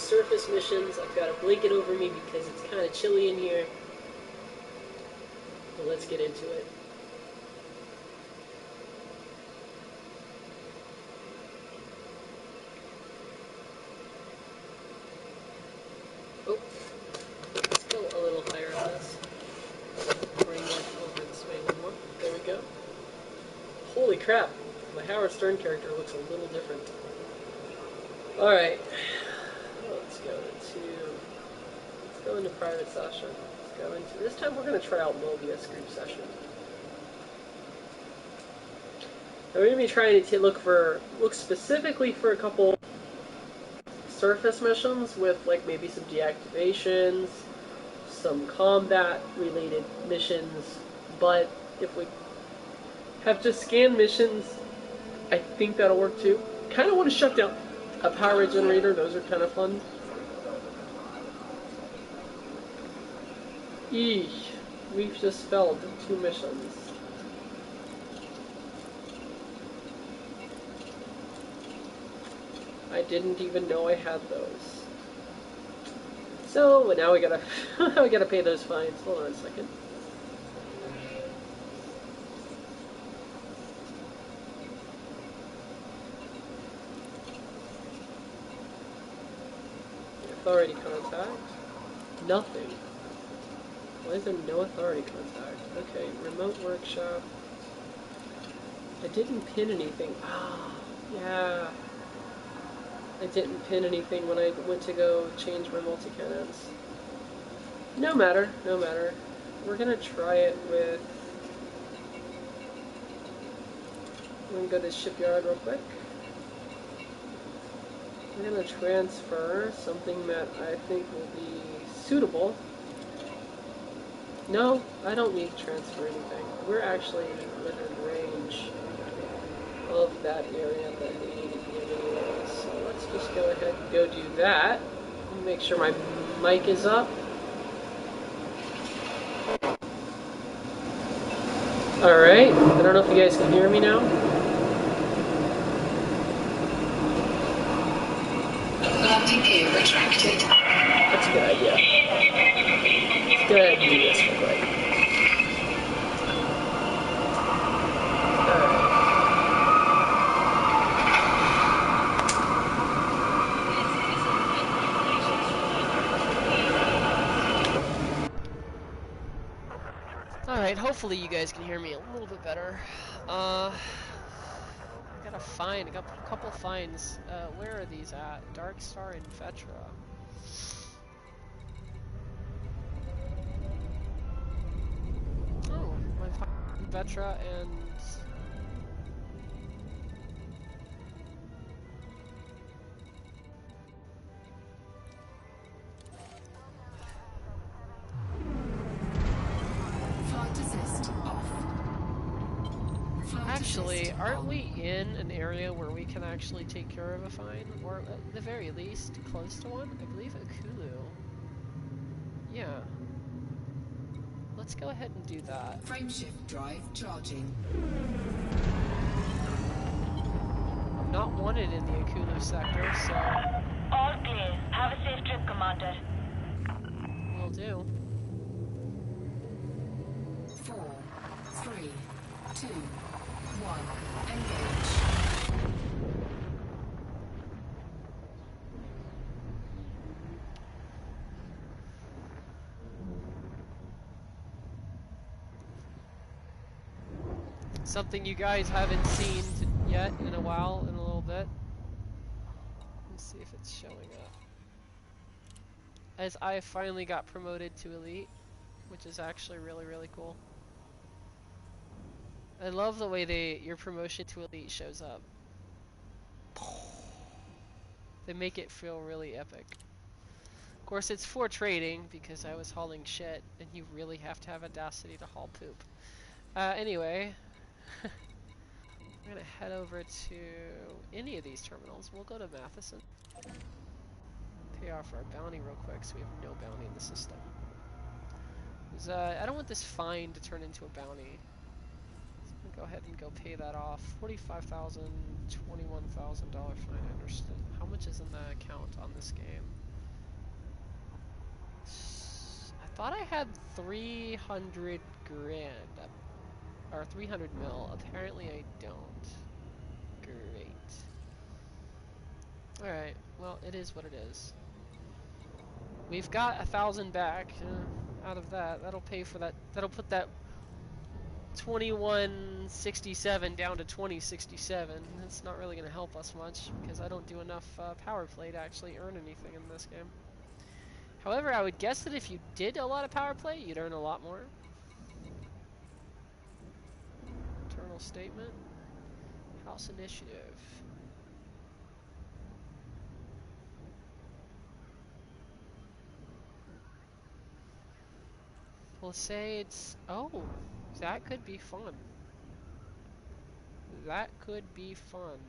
surface missions. I've got a blanket over me because it's kind of chilly in here. But let's get into it. Oh, let's go a little higher on this. Bring it over this way a little more. There we go. Holy crap, my Howard Stern character looks a little different. Alright, let's go into private session. This time we're going to try out Mobius group session. I'm going to be trying to look specifically for a couple surface missions with like maybe some deactivations, some combat related missions, but if we have just scan missions, I think that'll work too. Kind of want to shut down a power generator, those are kind of fun. Eesh, we've just failed 2 missions. I didn't even know I had those. So now we gotta we gotta pay those fines. Hold on a second. Authority contact. Nothing. Why is there no authority contact? Okay, remote workshop. I didn't pin anything. Ah, yeah. I didn't pin anything when I went to go change my multi-cannons. No matter, no matter. We're gonna try it with... I'm gonna go to the shipyard real quick. I'm gonna transfer something that I think will be suitable. No, I don't need to transfer anything. We're actually within range of that area that we need to be in anyway. So let's just go ahead and go do that. Make sure my mic is up. Alright, I don't know if you guys can hear me now. Landing gear retracted. That's a good idea. Let's go ahead and do this real quick. Alright, hopefully you guys can hear me a little bit better. I got a couple finds. Where are these at? Dark Star and Vetra. Oh, my Vetra and... Actually, aren't we in an area where we can actually take care of a find? Or at the very least, close to one? I believe Akulu. Yeah. Let's go ahead and do that. Frameshift drive charging. I'm not wanted in the Akulu sector, so... All clear. Have a safe trip, Commander. Will do. 4, 3, 2, 1. Engage. Something you guys haven't seen yet in a while, in a little bit. Let's see if it's showing up. As I finally got promoted to Elite, which is actually really, really cool. I love the way your promotion to Elite shows up. They make it feel really epic. Of course, it's for trading, because I was hauling shit, and you really have to have audacity to haul poop. Anyway, we're gonna head over to any of these terminals. We'll go to Matheson. Pay off our bounty real quick, so we have no bounty in the system. I don't want this fine to turn into a bounty. Go ahead and go pay that off. $45,000, $21,000 fine. I understand. How much is in the account on this game? thought I had 300 grand, or 300 mil. Apparently I don't. Great. Alright, well, it is what it is. We've got 1,000 back out of that. That'll pay for that. That'll put that 2167 down to 2067. That's not really going to help us much because I don't do enough power play to actually earn anything in this game. However, I would guess that if you did a lot of power play, you'd earn a lot more. Internal statement. House initiative. We'll say it's... Oh, that could be fun. That could be fun.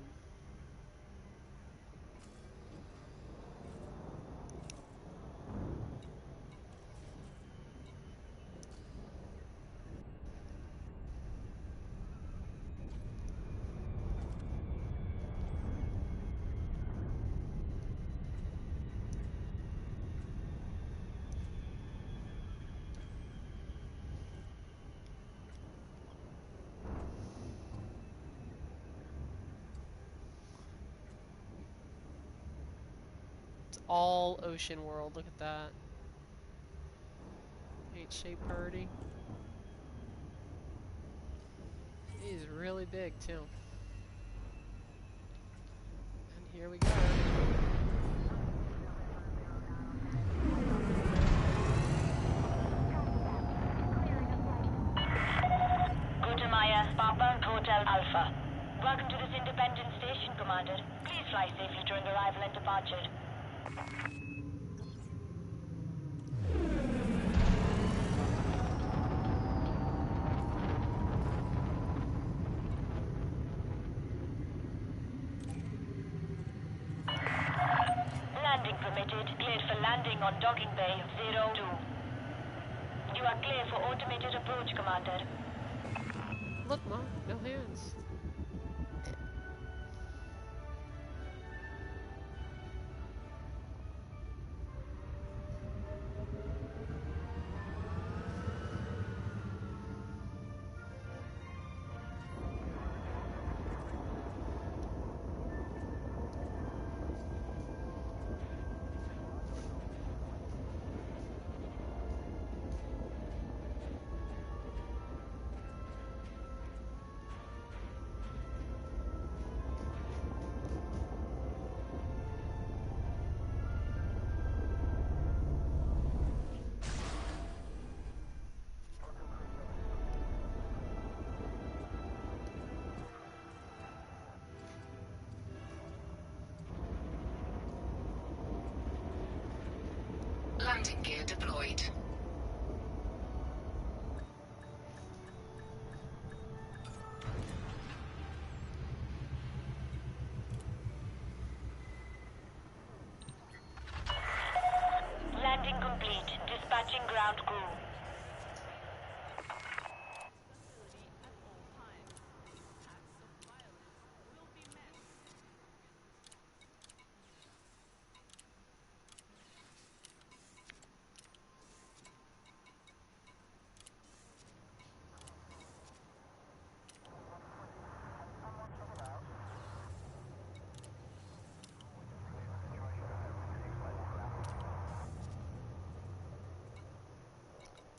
All ocean world, look at that. H-shaped party. He's really big too. And here we go. Gutamaya, Papa Hotel Alpha. Welcome to this independent station, Commander. Please fly safely during arrival and departure. Landing permitted. Cleared for landing on docking bay 02. You are clear for automated approach, Commander. Look, Mom, no hands. Landing gear deployed. Landing complete. Dispatching ground crew.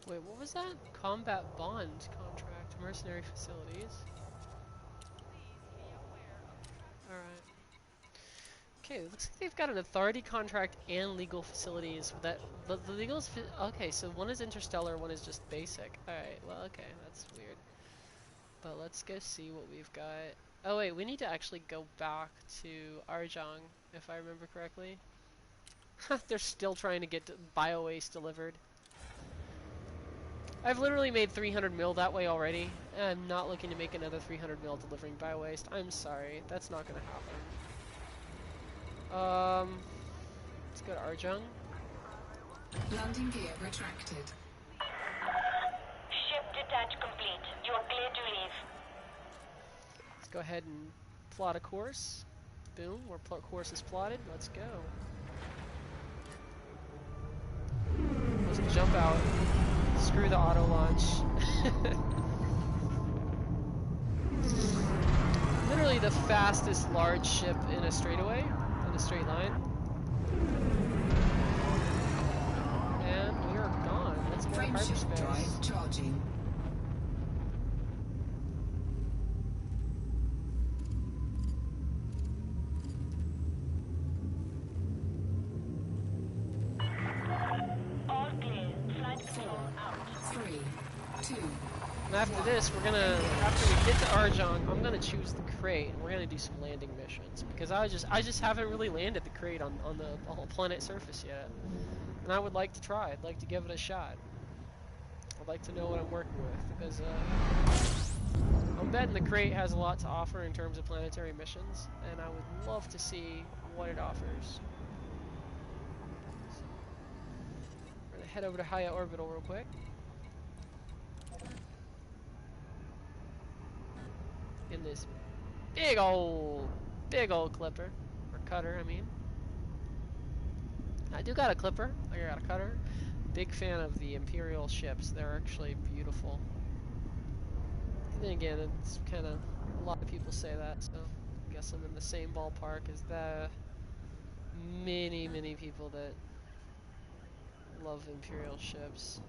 Wait, what was that? Combat bond contract, mercenary facilities. Alright. Okay, looks like they've got an authority contract and legal facilities. That the legals. Okay, so one is interstellar, one is just basic. Alright, well, okay, that's weird. But let's go see what we've got. Oh wait, we need to actually go back to Arjang, if I remember correctly. They're still trying to get bio-waste delivered. I've literally made 300 mil that way already, and I'm not looking to make another 300 mil delivering bio-waste. I'm sorry, that's not gonna happen. Let's go to Arjang. Landing gear retracted. Ship detach complete. You are clear to leave. Let's go ahead and plot a course. Boom, course is plotted. Let's go. Most jump out. Screw the auto launch. Literally the fastest large ship in a straightaway, in a straight line. And we are gone. Let's go to Frameshift hyperspace. drive charging. All clear. Flight control out. 3, 2, And after this, we're gonna, after we get to Arjong, I'm gonna choose the crate, and we're gonna do some landing missions because I just haven't really landed the crate on the whole planet surface yet, and I would like to try. I'd like to give it a shot. I'd like to know what I'm working with because I'm betting the crate has a lot to offer in terms of planetary missions, and I would love to see what it offers. So, we're gonna head over to Haya Orbital real quick. In this big old clipper, or cutter, I mean. I do got a clipper, I got a cutter. Big fan of the Imperial ships, they're actually beautiful. And then again, it's kind of, a lot of people say that, so I guess I'm in the same ballpark as the many people that love Imperial ships.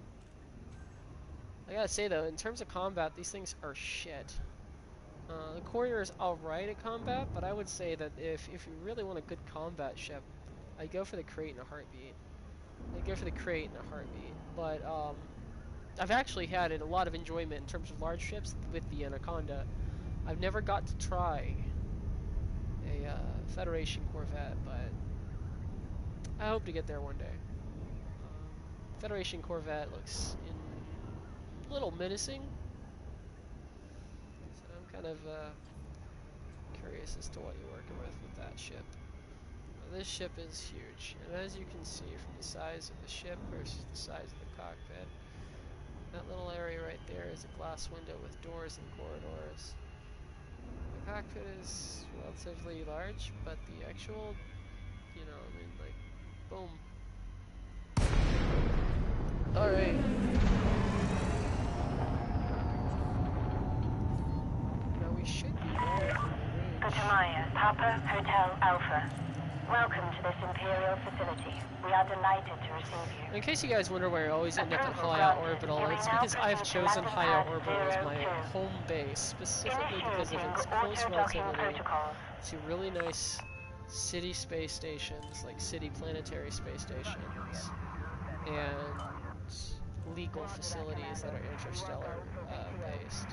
I gotta say though, in terms of combat, these things are shit. The Courier is alright at combat, but I would say that if you really want a good combat ship, I'd go for the crate in a heartbeat. But I've actually had a lot of enjoyment in terms of large ships with the Anaconda. I've never got to try a Federation Corvette, but I hope to get there one day. Federation Corvette looks a little menacing. I'm kind of curious as to what you're working with that ship. Now, this ship is huge, and as you can see from the size of the ship versus the size of the cockpit, that little area right there is a glass window with doors and corridors. The cockpit is relatively large, but the actual, you know, I mean, like, boom. Alright. We should be ready for the range. Gutamaya, Papa Hotel Alpha. Welcome to this Imperial facility. We are delighted to receive you. In case you guys wonder why I always end up at Haya Orbital, it's because I've chosen Haya Orbital as my home base, specifically because of its close relativity to really nice city space stations, like city planetary space stations, and legal facilities that are interstellar based.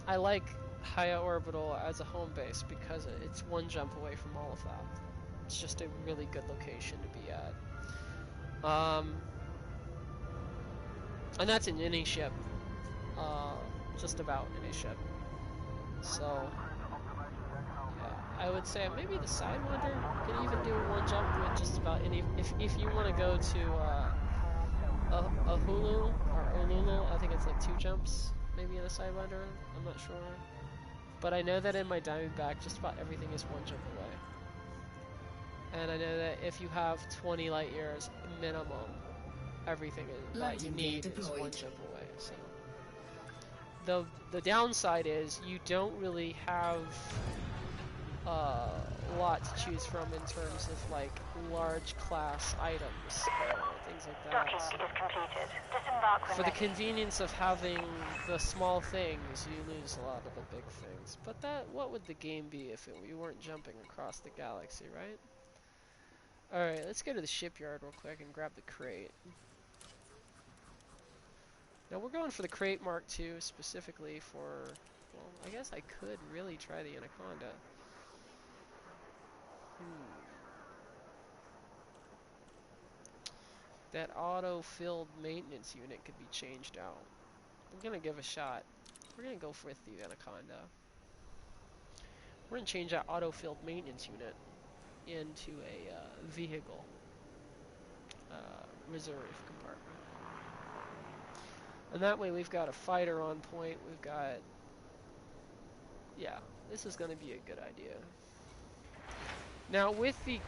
I like Haya Orbital as a home base because it's one jump away from all of that. It's just a really good location to be at. And that's in any ship. Just about any ship. So, yeah, I would say maybe the Sidewinder could even do one jump with just about any. If you want to go to a Hulu or Olulu, I think it's like 2 jumps. Maybe in a Sidewinder, I'm not sure. But I know that in my Diamondback, just about everything is 1 jump away. And I know that if you have 20 light years minimum, everything that you need is 1 jump away. So the downside is you don't really have a lot to choose from in terms of like large class items, things like that. Docking is completed. Disembark when For the ready. convenience of having the small things, you lose a lot of the big things. But what would the game be if we weren't jumping across the galaxy, right? Alright, let's go to the shipyard real quick and grab the crate. Now we're going for the crate Mark II specifically for, well, I guess I could really try the Anaconda. That auto-filled maintenance unit could be changed out. We're gonna give a shot. We're gonna go with the Anaconda. We're gonna change that auto-filled maintenance unit into a vehicle reserve compartment. And that way we've got a fighter on point. We've got, yeah, this is gonna be a good idea. Now with the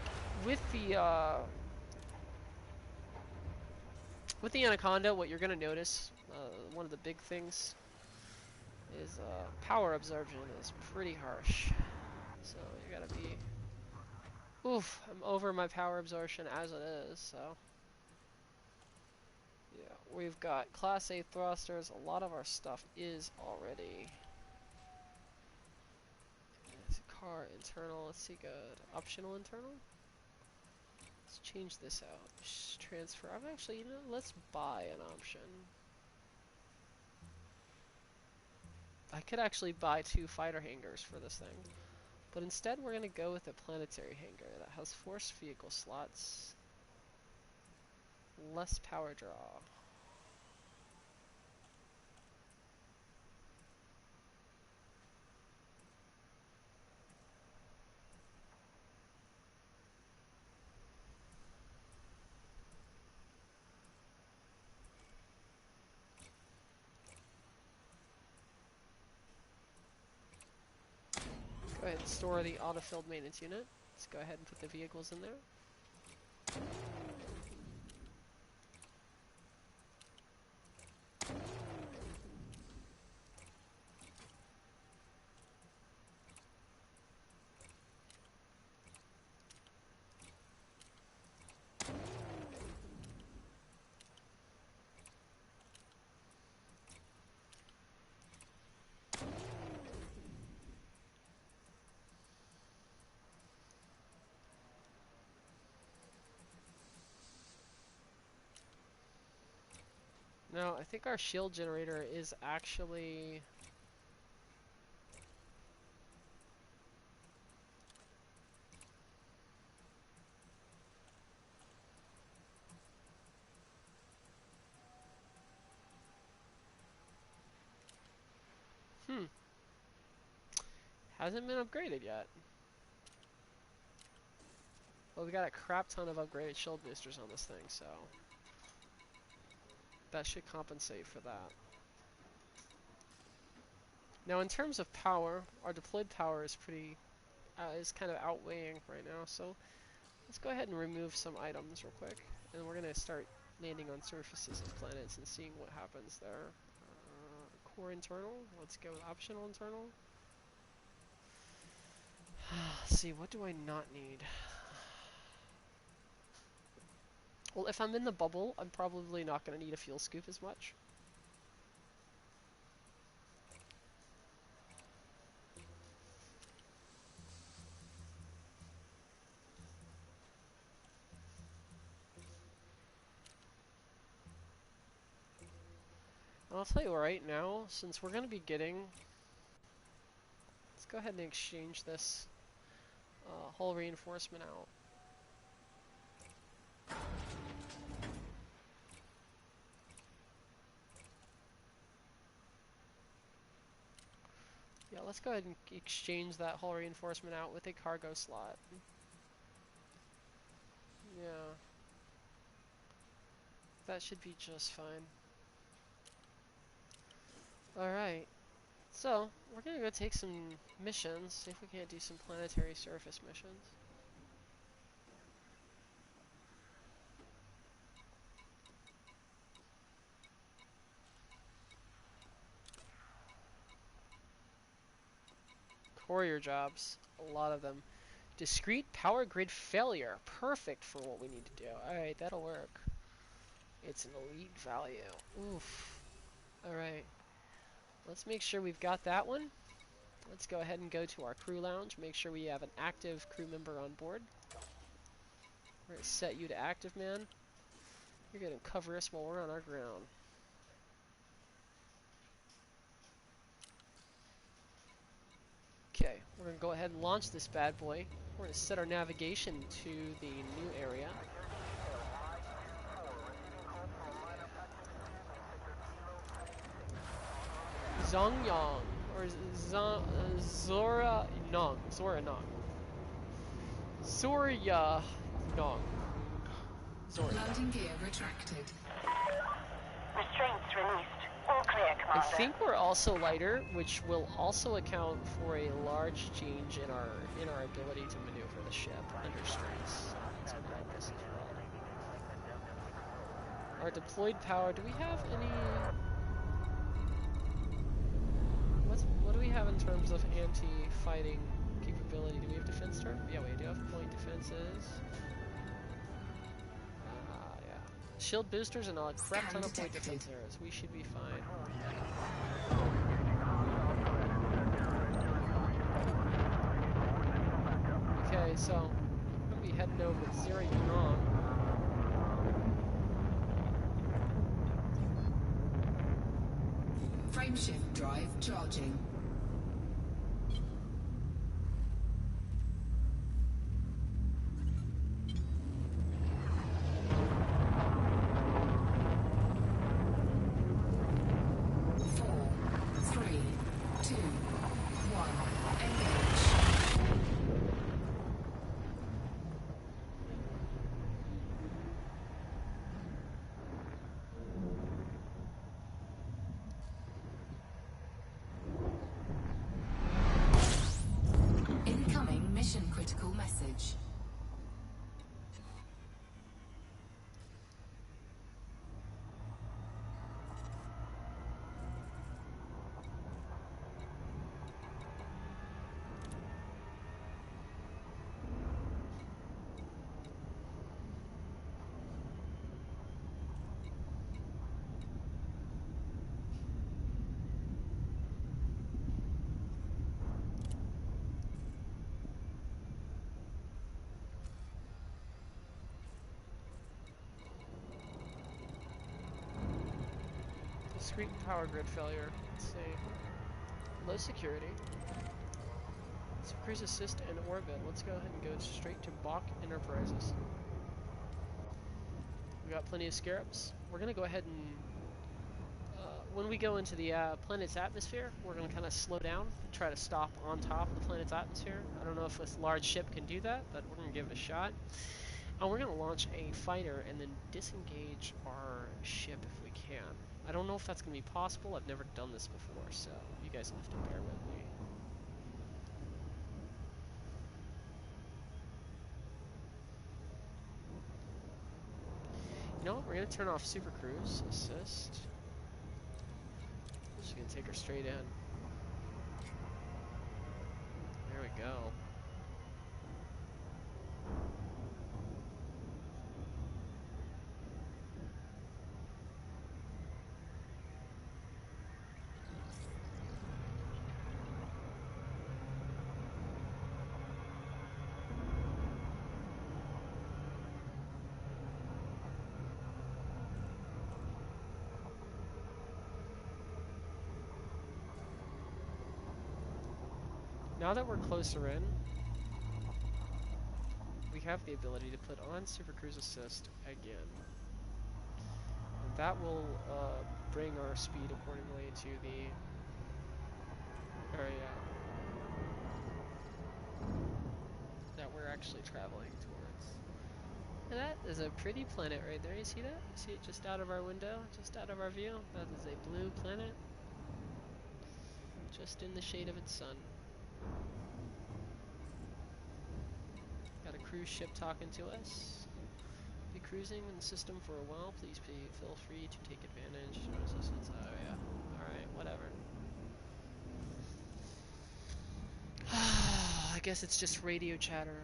With the Anaconda, what you're going to notice, one of the big things, is power absorption is pretty harsh. So you gotta be... Oof, I'm over my power absorption as it is, so... Yeah, we've got Class A thrusters. A lot of our stuff is already... It's car internal, let's see, good. Optional internal? Let's change this out. Transfer. I'm actually, you know, let's buy an option. I could actually buy 2 fighter hangars for this thing. But instead we're going to go with a planetary hangar that has force vehicle slots. Less power draw. Go ahead and store the autofilled maintenance unit. Let's go ahead and put the vehicles in there. Now, I think our shield generator is actually... Hasn't been upgraded yet. Well, we got a crap ton of upgraded shield boosters on this thing, so... that should compensate for that. Now, in terms of power, our deployed power is pretty... is kind of outweighing right now, so... let's go ahead and remove some items real quick. And we're going to start landing on surfaces of planets and seeing what happens there. Core internal. Let's go with optional internal. Let's see, what do I not need? Well, if I'm in the bubble, I'm probably not going to need a fuel scoop as much. And I'll tell you right now, since we're going to be getting... let's go ahead and exchange this hull reinforcement out. Yeah, let's go ahead and exchange that hull reinforcement out with a cargo slot. Yeah. That should be just fine. Alright. So, we're gonna go take some missions, see if we can't do some planetary surface missions. Courier jobs, a lot of them. Discrete power grid failure, perfect for what we need to do. Alright, that'll work. It's an elite value. Oof. Alright. Let's make sure we've got that one. Let's go ahead and go to our crew lounge, make sure we have an active crew member on board. We're gonna set you to active, man. You're gonna cover us while we're on our ground. Okay, we're gonna go ahead and launch this bad boy. We're gonna set our navigation to the new area. Zongyang, or Zora Nong. Landing gear retracted. Restraints released. All clear, I Commander. think we're also lighter, which will also account for a large change in our ability to maneuver the ship under stress. Let's grab this as Our deployed power. Do we have any? What do we have in terms of anti-fighting capability? Do we have defense turret? Yeah, we do have point defenses. Yeah. Shield boosters and a crap ton of point defense arrows. We should be fine. Okay, so I'm gonna be heading over to Zero Yunong. Frameshift drive charging. Mission critical message. Discrete power grid failure. Let's see. Low security. Cruise assist and orbit. Let's go ahead and go straight to Bach Enterprises. We got plenty of scarabs. We're gonna go ahead and when we go into the planet's atmosphere, we're gonna kind of slow down and try to stop on top of the planet's atmosphere. I don't know if this large ship can do that, but we're gonna give it a shot. And we're gonna launch a fighter and then disengage our ship if we can. I don't know if that's gonna be possible. I've never done this before, so you guys will have to bear with me. You know what? We're gonna turn off Super Cruise Assist. Just gonna take her straight in. There we go. Now that we're closer in, we have the ability to put on Super Cruise Assist again. And that will bring our speed accordingly to the area that we're actually traveling towards. And that is a pretty planet right there. You see that? You see it just out of our window, just out of our view? That is a blue planet, just in the shade of its sun. Got a cruise ship talking to us. Be cruising in the system for a while. Please feel free to take advantage. Oh yeah. Alright, whatever. I guess it's just radio chatter.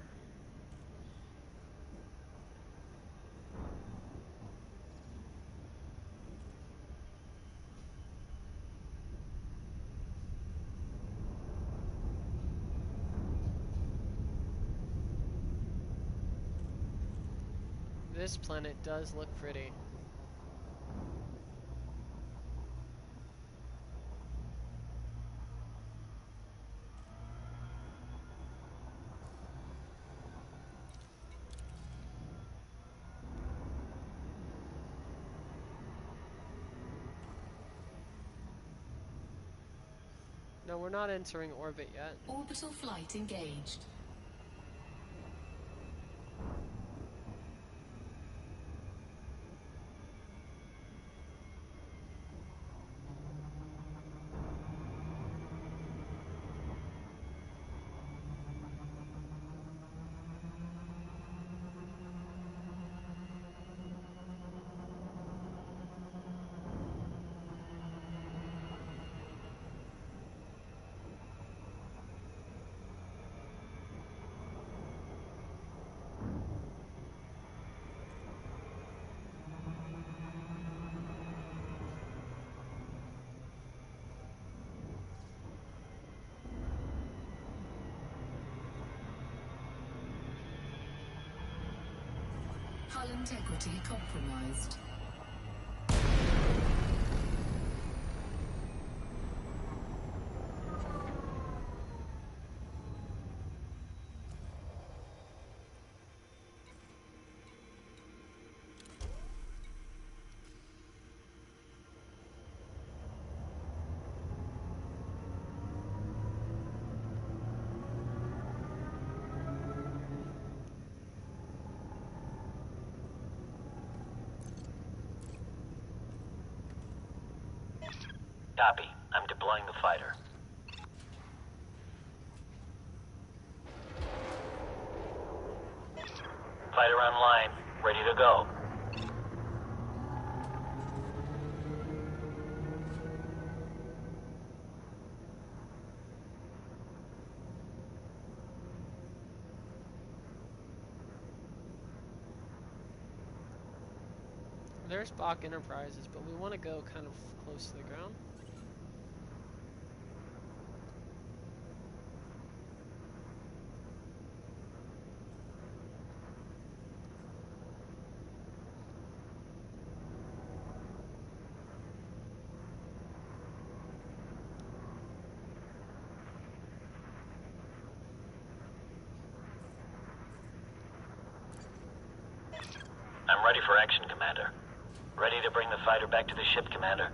This planet does look pretty. No, we're not entering orbit yet. Orbital flight engaged. Hull integrity compromised. Copy. I'm deploying the fighter. Fighter online. Ready to go. There's Bach Enterprises, but we want to go kind of close to the ground. I'm ready for action, Commander. Ready to bring the fighter back to the ship, Commander.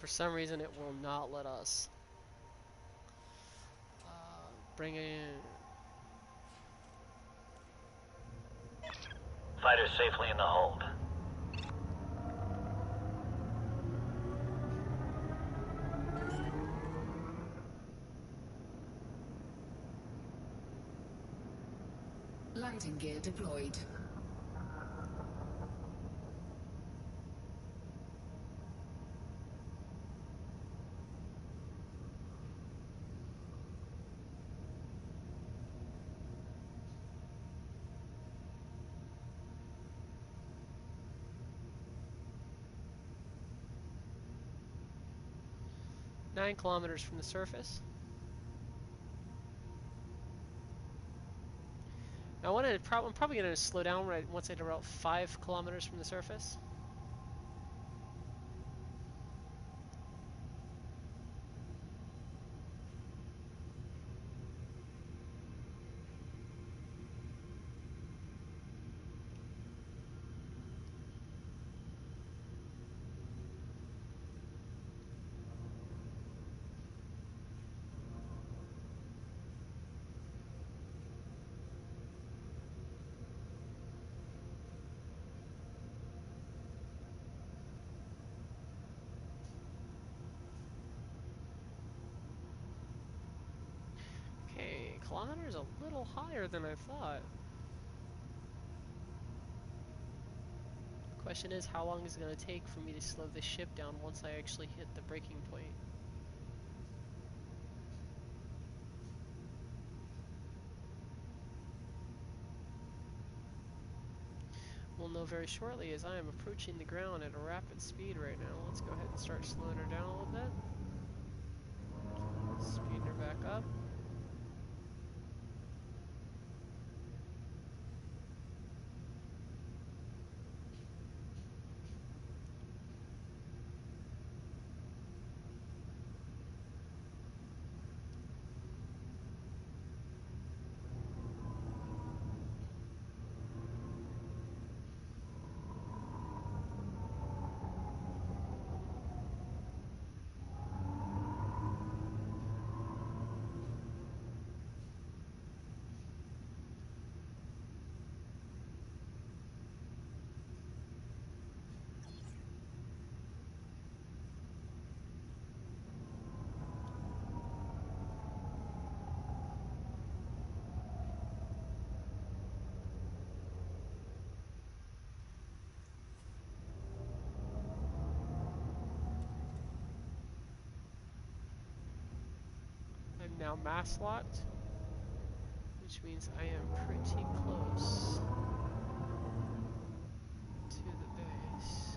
For some reason, it will not let us bring in. Fighter safely in the hold. Landing gear deployed. Nine kilometers from the surface. Now I'm probably going to slow down right once I get about 5 kilometers from the surface. Okay, kilometers a little higher than I thought. Question is, how long is it going to take for me to slow this ship down once I actually hit the breaking point? We'll know very shortly as I am approaching the ground at a rapid speed right now. Let's go ahead and start slowing her down a little bit. Speeding her back up. I'm now mass locked. which means I am pretty close to the base.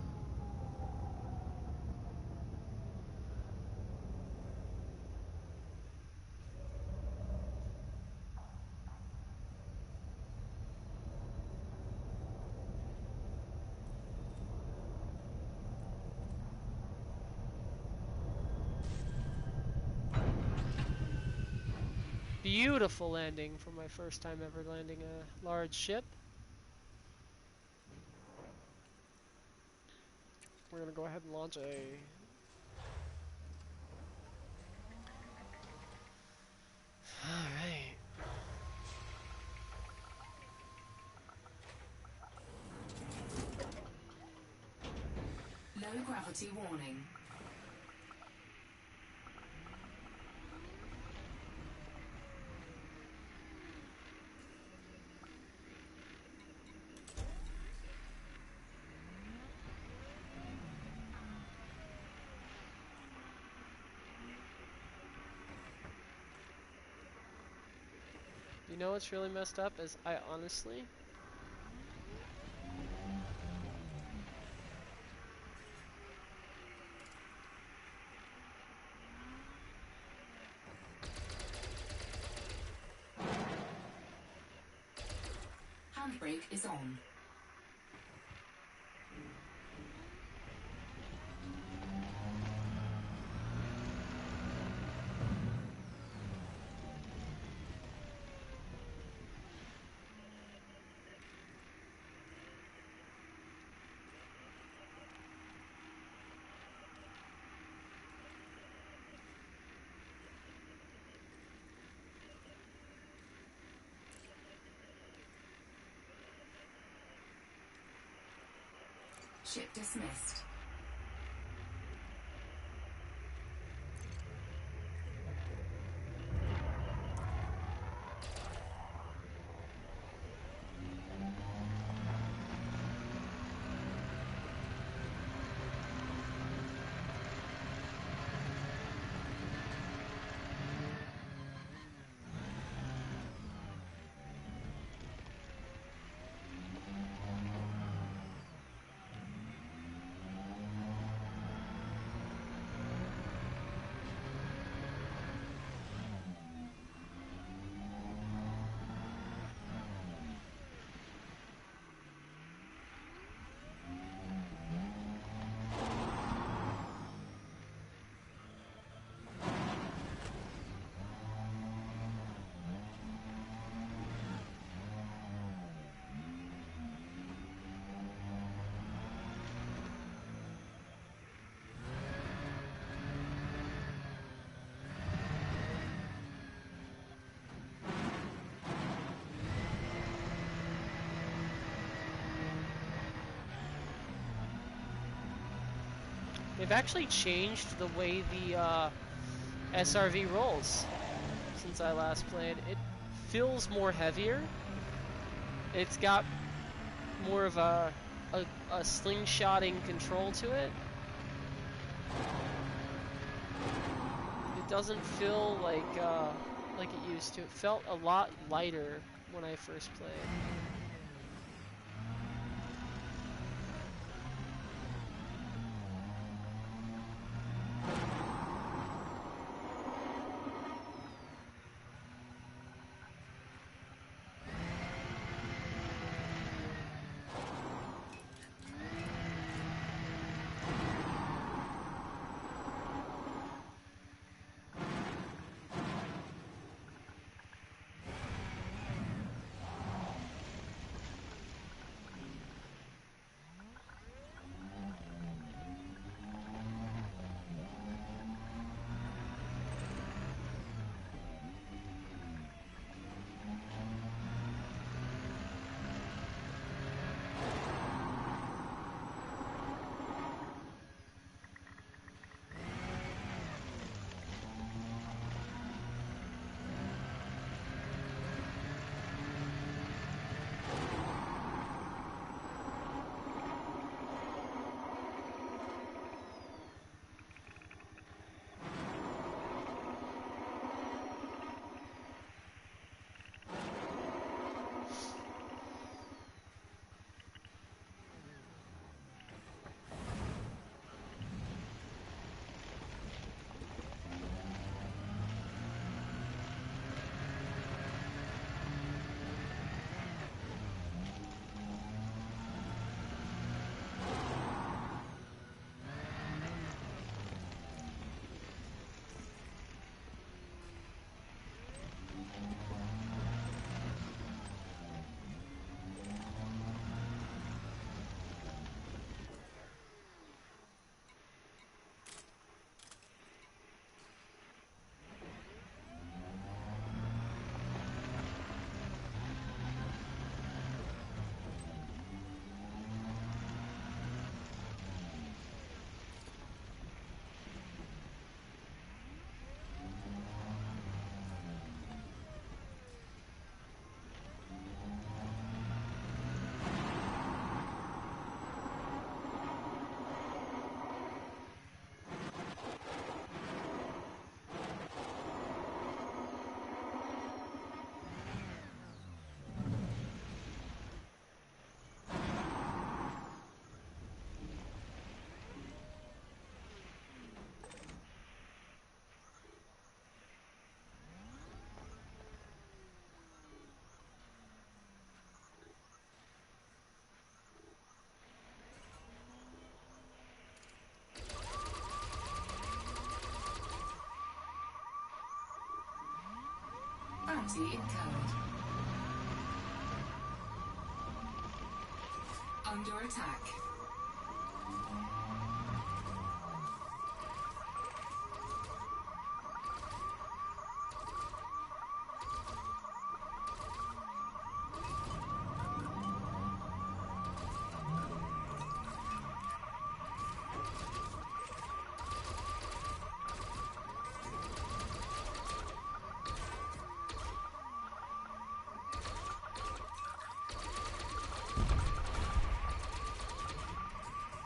Beautiful landing for my first time ever landing a large ship. We're gonna go ahead and launch a... Alright. Low gravity warning. You know what's really messed up is I honestly... Handbrake is on. Ship dismissed. They've actually changed the way the SRV rolls since I last played. It feels more heavier. It's got more of a slingshotting control to it. It doesn't feel like it used to. It felt a lot lighter when I first played. Bounty incurred. Under attack.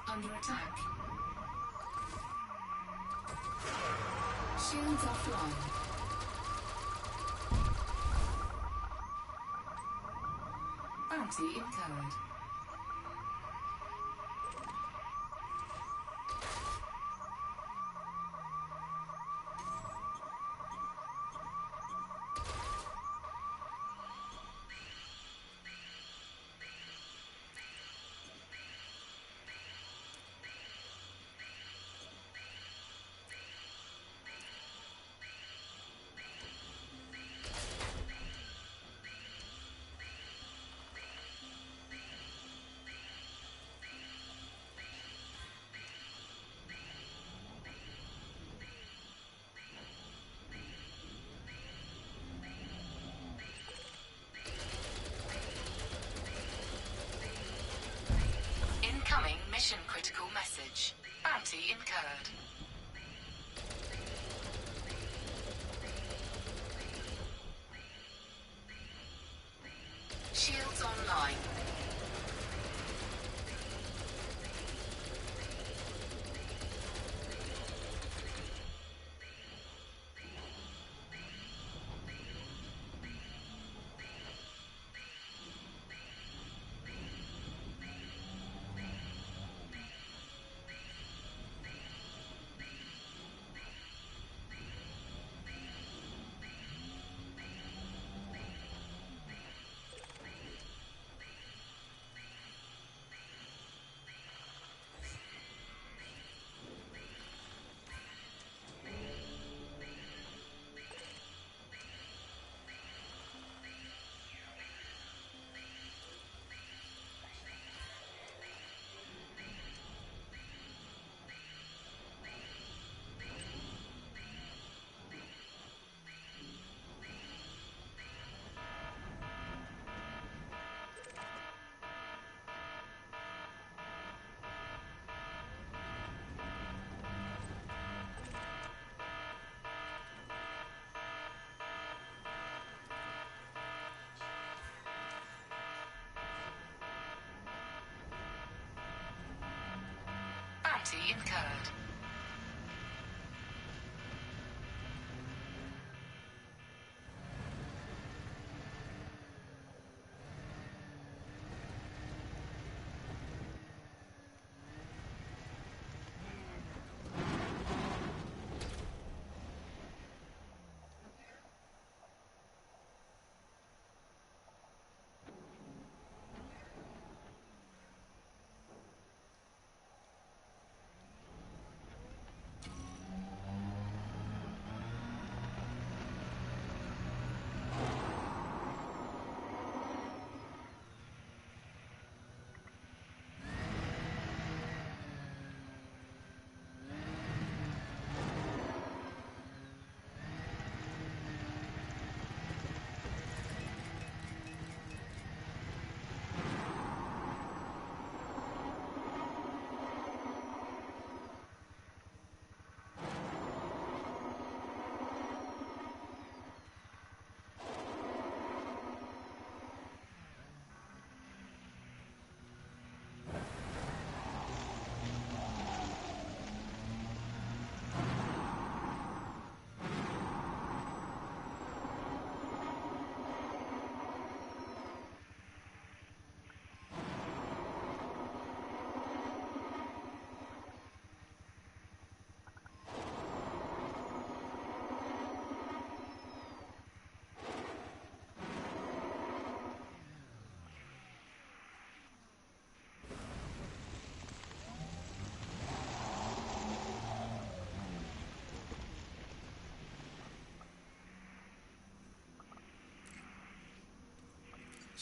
Under attack. Shields offline. Bounty incurred. Incoming mission critical message. Bounty incurred. Shields online. Bounty incurred.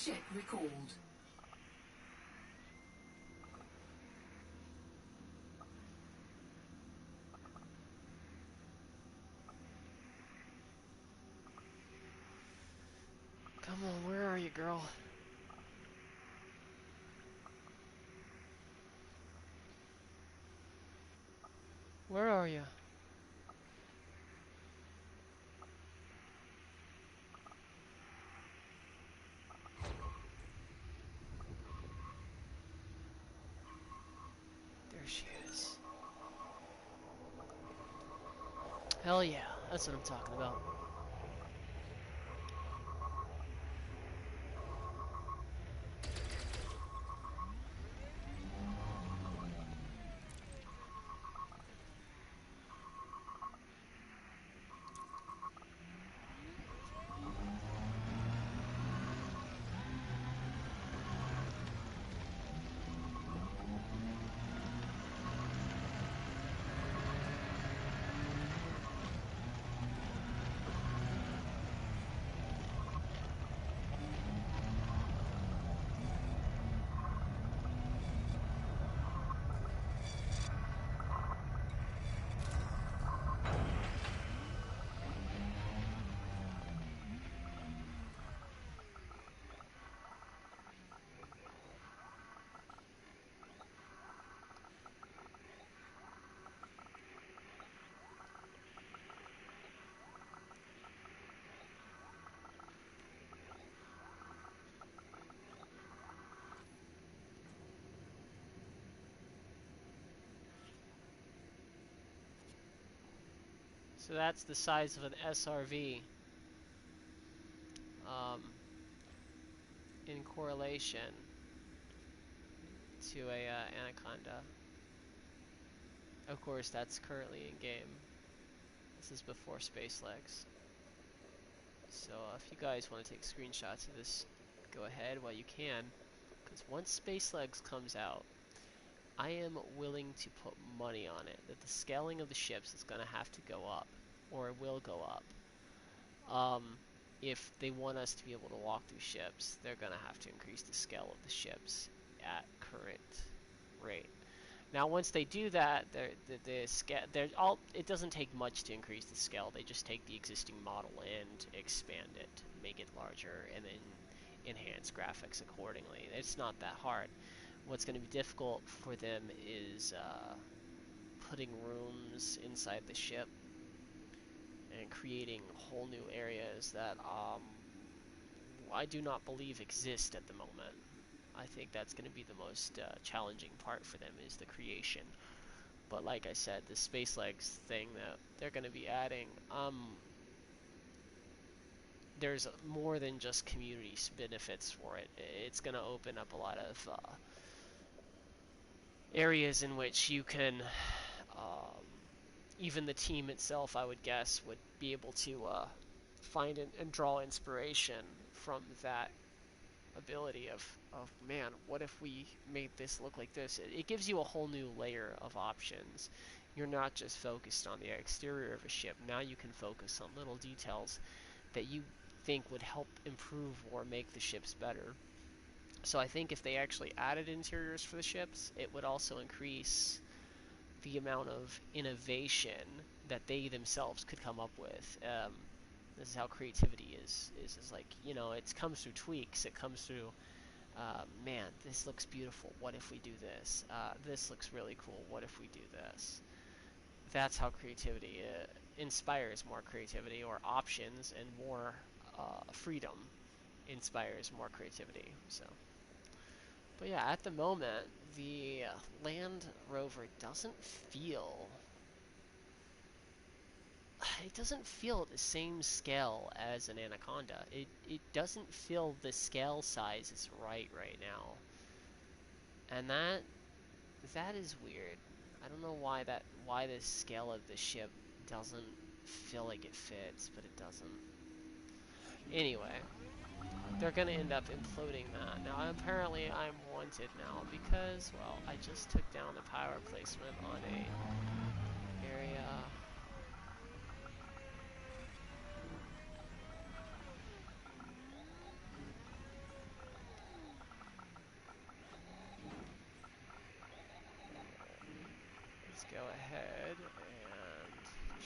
Ship recalled. Come on, where are you, girl? Where are you? There she is. Hell yeah, that's what I'm talking about. So that's the size of an SRV in correlation to a Anaconda. Of course, that's currently in game. This is before SpaceLegs. So if you guys want to take screenshots of this, go ahead while you can. Because once SpaceLegs comes out, I am willing to put money on it that the scaling of the ships is going to have to go up, or it will go up. If they want us to be able to walk through ships, they're going to have to increase the scale of the ships at current rate. Now, once they do that, it doesn't take much to increase the scale. They just take the existing model and expand it, make it larger, and then enhance graphics accordingly. It's not that hard. What's going to be difficult for them is putting rooms inside the ship and creating whole new areas that I do not believe exist at the moment. I think that's going to be the most challenging part for them, is the creation. But like I said, the SpaceLegs thing that they're going to be adding, there's more than just community benefits for it. It's going to open up a lot of areas in which you can, even the team itself, I would guess, would be able to find and draw inspiration from that ability of man, what if we made this look like this? It gives you a whole new layer of options. You're not just focused on the exterior of a ship. Now you can focus on little details that you think would help improve or make the ships better. So I think if they actually added interiors for the ships, it would also increase the amount of innovation that they themselves could come up with. This is how creativity is like, you know, it comes through tweaks. It comes through, man, this looks beautiful. What if we do this? This looks really cool. What if we do this? That's how creativity inspires more creativity, or options and more freedom inspires more creativity. So, but yeah, at the moment, the Land Rover doesn't feel the same scale as an Anaconda. It doesn't feel the scale size is right now. And that is weird. I don't know why the scale of the ship doesn't feel like it fits, but it doesn't. Anyway, they're gonna end up imploding that. Now apparently I'm wanted now because, well, I just took down the power placement on a area. go ahead and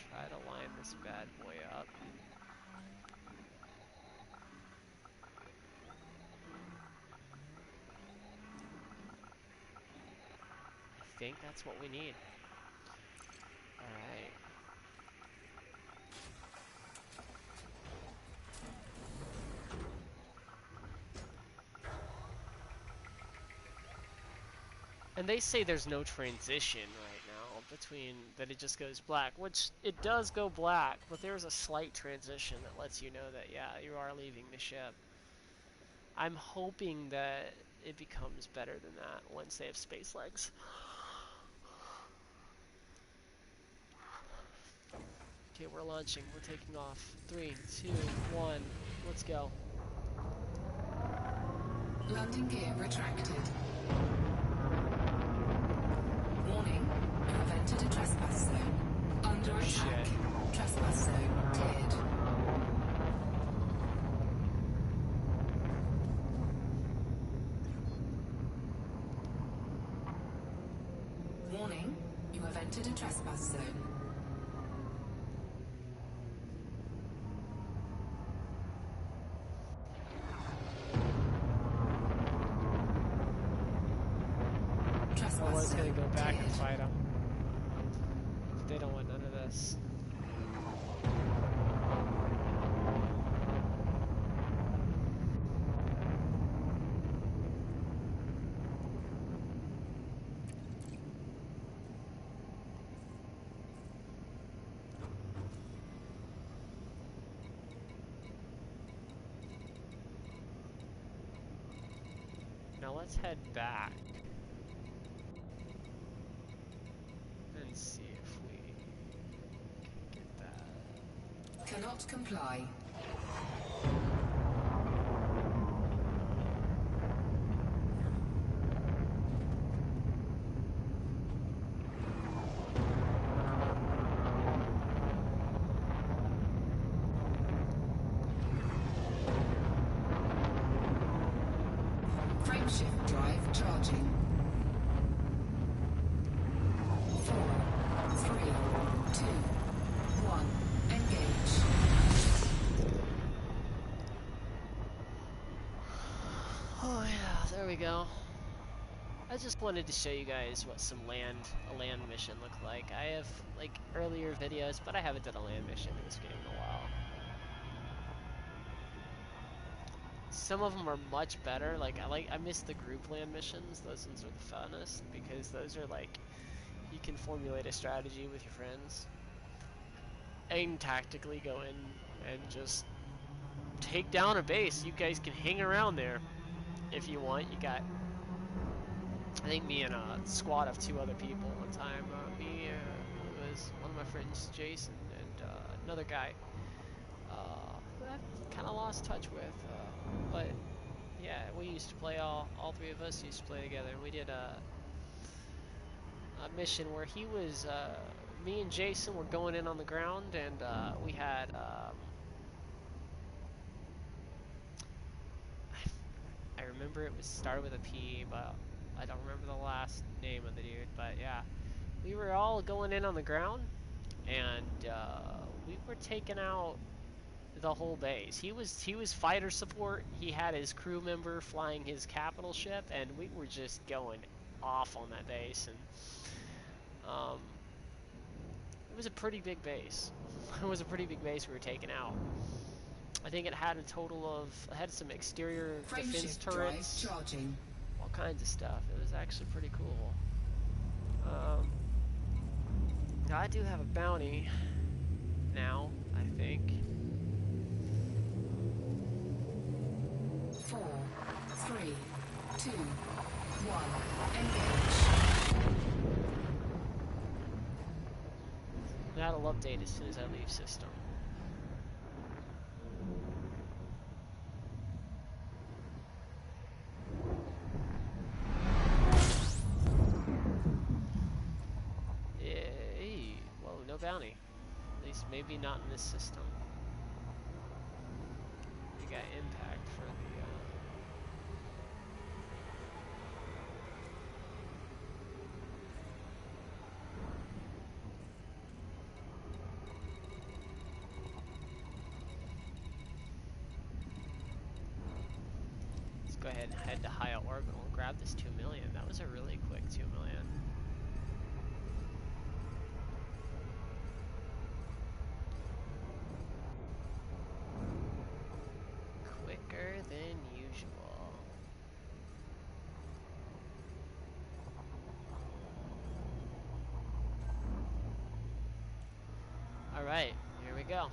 try to line this bad boy up. I think that's what we need. Alright. And they say there's no transition right now between that it just goes black, which it does go black, but there's a slight transition that lets you know that, yeah, you are leaving the ship. I'm hoping that it becomes better than that once they have space legs. Okay, we're launching. We're taking off. 3, 2, 1. Let's go. Landing gear retracted. Warning, you have entered a trespass zone. Under attack. Shit. Trespass zone cleared. Warning, you have entered a trespass zone. I was gonna go back and fight them. But they don't want none of this. Now let's head back and see if we can get that. Cannot comply. Frameshift drive charging. 4, 3, 2, 1. Engage. Oh yeah, there we go. I just wanted to show you guys what a land mission looked like. I have like earlier videos, but I haven't done a land mission in this game in a while. Some of them are much better. I miss the group land missions. Those ones are the funnest because those are like you can formulate a strategy with your friends and tactically go in and just take down a base. You guys can hang around there if you want. You got, I think, me and a squad of 2 other people one time. It was one of my friends, Jason, and another guy who I've kind of lost touch with. But yeah, we used to play, all 3 of us used to play together. And we did a mission where he was, me and Jason were going in on the ground, and we had, I remember it was started with a P, but I don't remember the last name of the dude. But yeah, we were all going in on the ground, and we were taking out the whole base. He was fighter support. He had his crew member flying his capital ship, and we were just going off on that base. And it was a pretty big base. It was a pretty big base we were taking out. I think it had a total of, it had some exterior defense turrets, Charging. all kinds of stuff. It was actually pretty cool. Now I do have a bounty now, I think. 4, 3, 2, 1. Engage. That'll update as soon as I leave system. Hey, whoa, no bounty. At least maybe not in this system. We got impact for the go ahead and head to High Orbital and grab this 2 million. That was a really quick 2 million. Quicker than usual. Alright, here we go.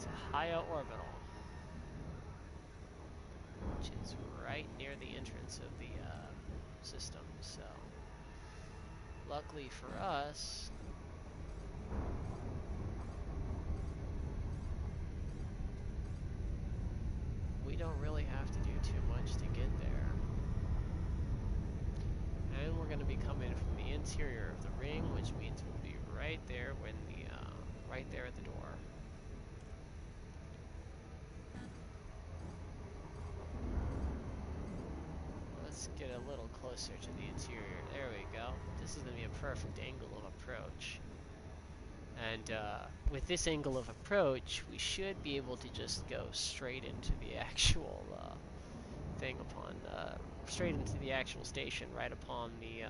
To Haya Orbital, which is right near the entrance of the system, so luckily for us, we don't really have to do too much to get there. And we're going to be coming from the interior of the ring, which means we'll be right there when the right there at the door. Let's get a little closer to the interior. There we go. This is going to be a perfect angle of approach. And with this angle of approach, we should be able to just go straight into the actual thing upon, straight into the actual station, right upon the,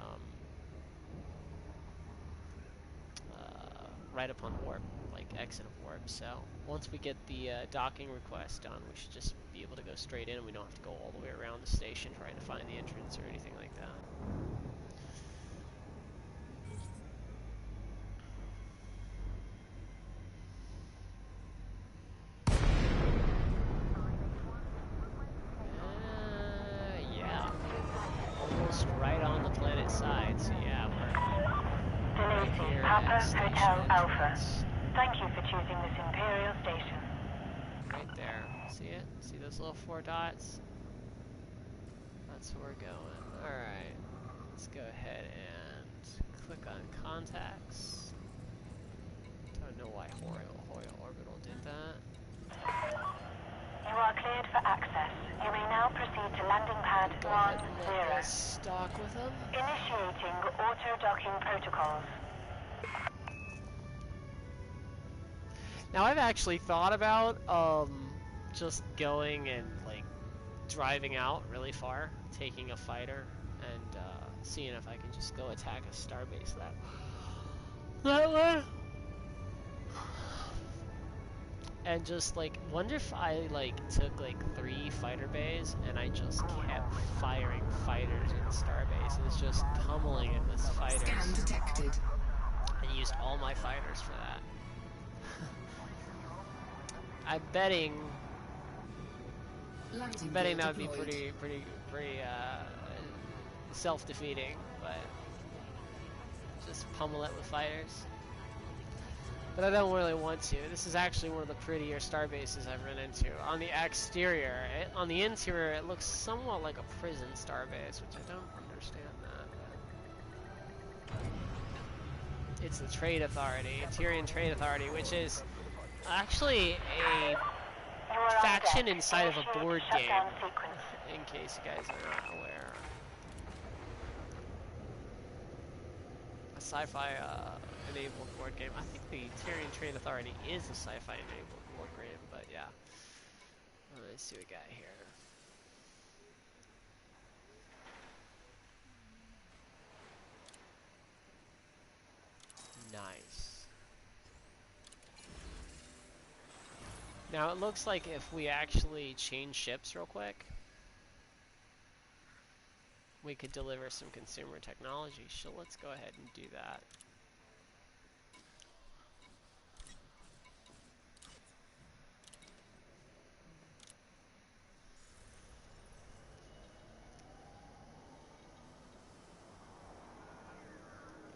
right upon warp, like exit of warp. So once we get the docking request done, we should just be able to go straight in. We don't have to go all the way around the station trying to find the entrance or anything like that. Yeah, almost right on the planet side. So yeah, we're right here Papa at station Hotel Alpha. entrance. Thank you for choosing this Imperial station. Right there. See it? See those little 4 dots? That's where we're going. Alright. Let's go ahead and click on contacts. Don't know why Hoya Orbital did that. You are cleared for access. You may now proceed to landing pad Go ahead and let 10. us stock with them. Initiating auto-docking protocols. Now I've actually thought about just going and like driving out really far, taking a fighter, and seeing if I can just go attack a starbase that way. And just like wonder if I like took like 3 fighter bays and I just kept firing fighters at the starbase and it's just pummeling it with fighters. Scan detected. And used all my fighters for that. I'm betting that would be pretty self-defeating, but just pummel it with fighters. But I don't really want to. This is actually one of the prettier star bases I've run into. On the exterior, on the interior, it looks somewhat like a prison star base, which I don't understand that. But it's the Trade Authority, Tyrian Trade Authority, which is actually a faction inside of a board game, in case you guys are not aware. A sci-fi enabled board game. I think the Tyrian Trade Authority is a sci-fi enabled board game, but yeah. Let's see what we got here. Nice. Now it looks like if we actually change ships real quick, we could deliver some consumer technology. So let's go ahead and do that.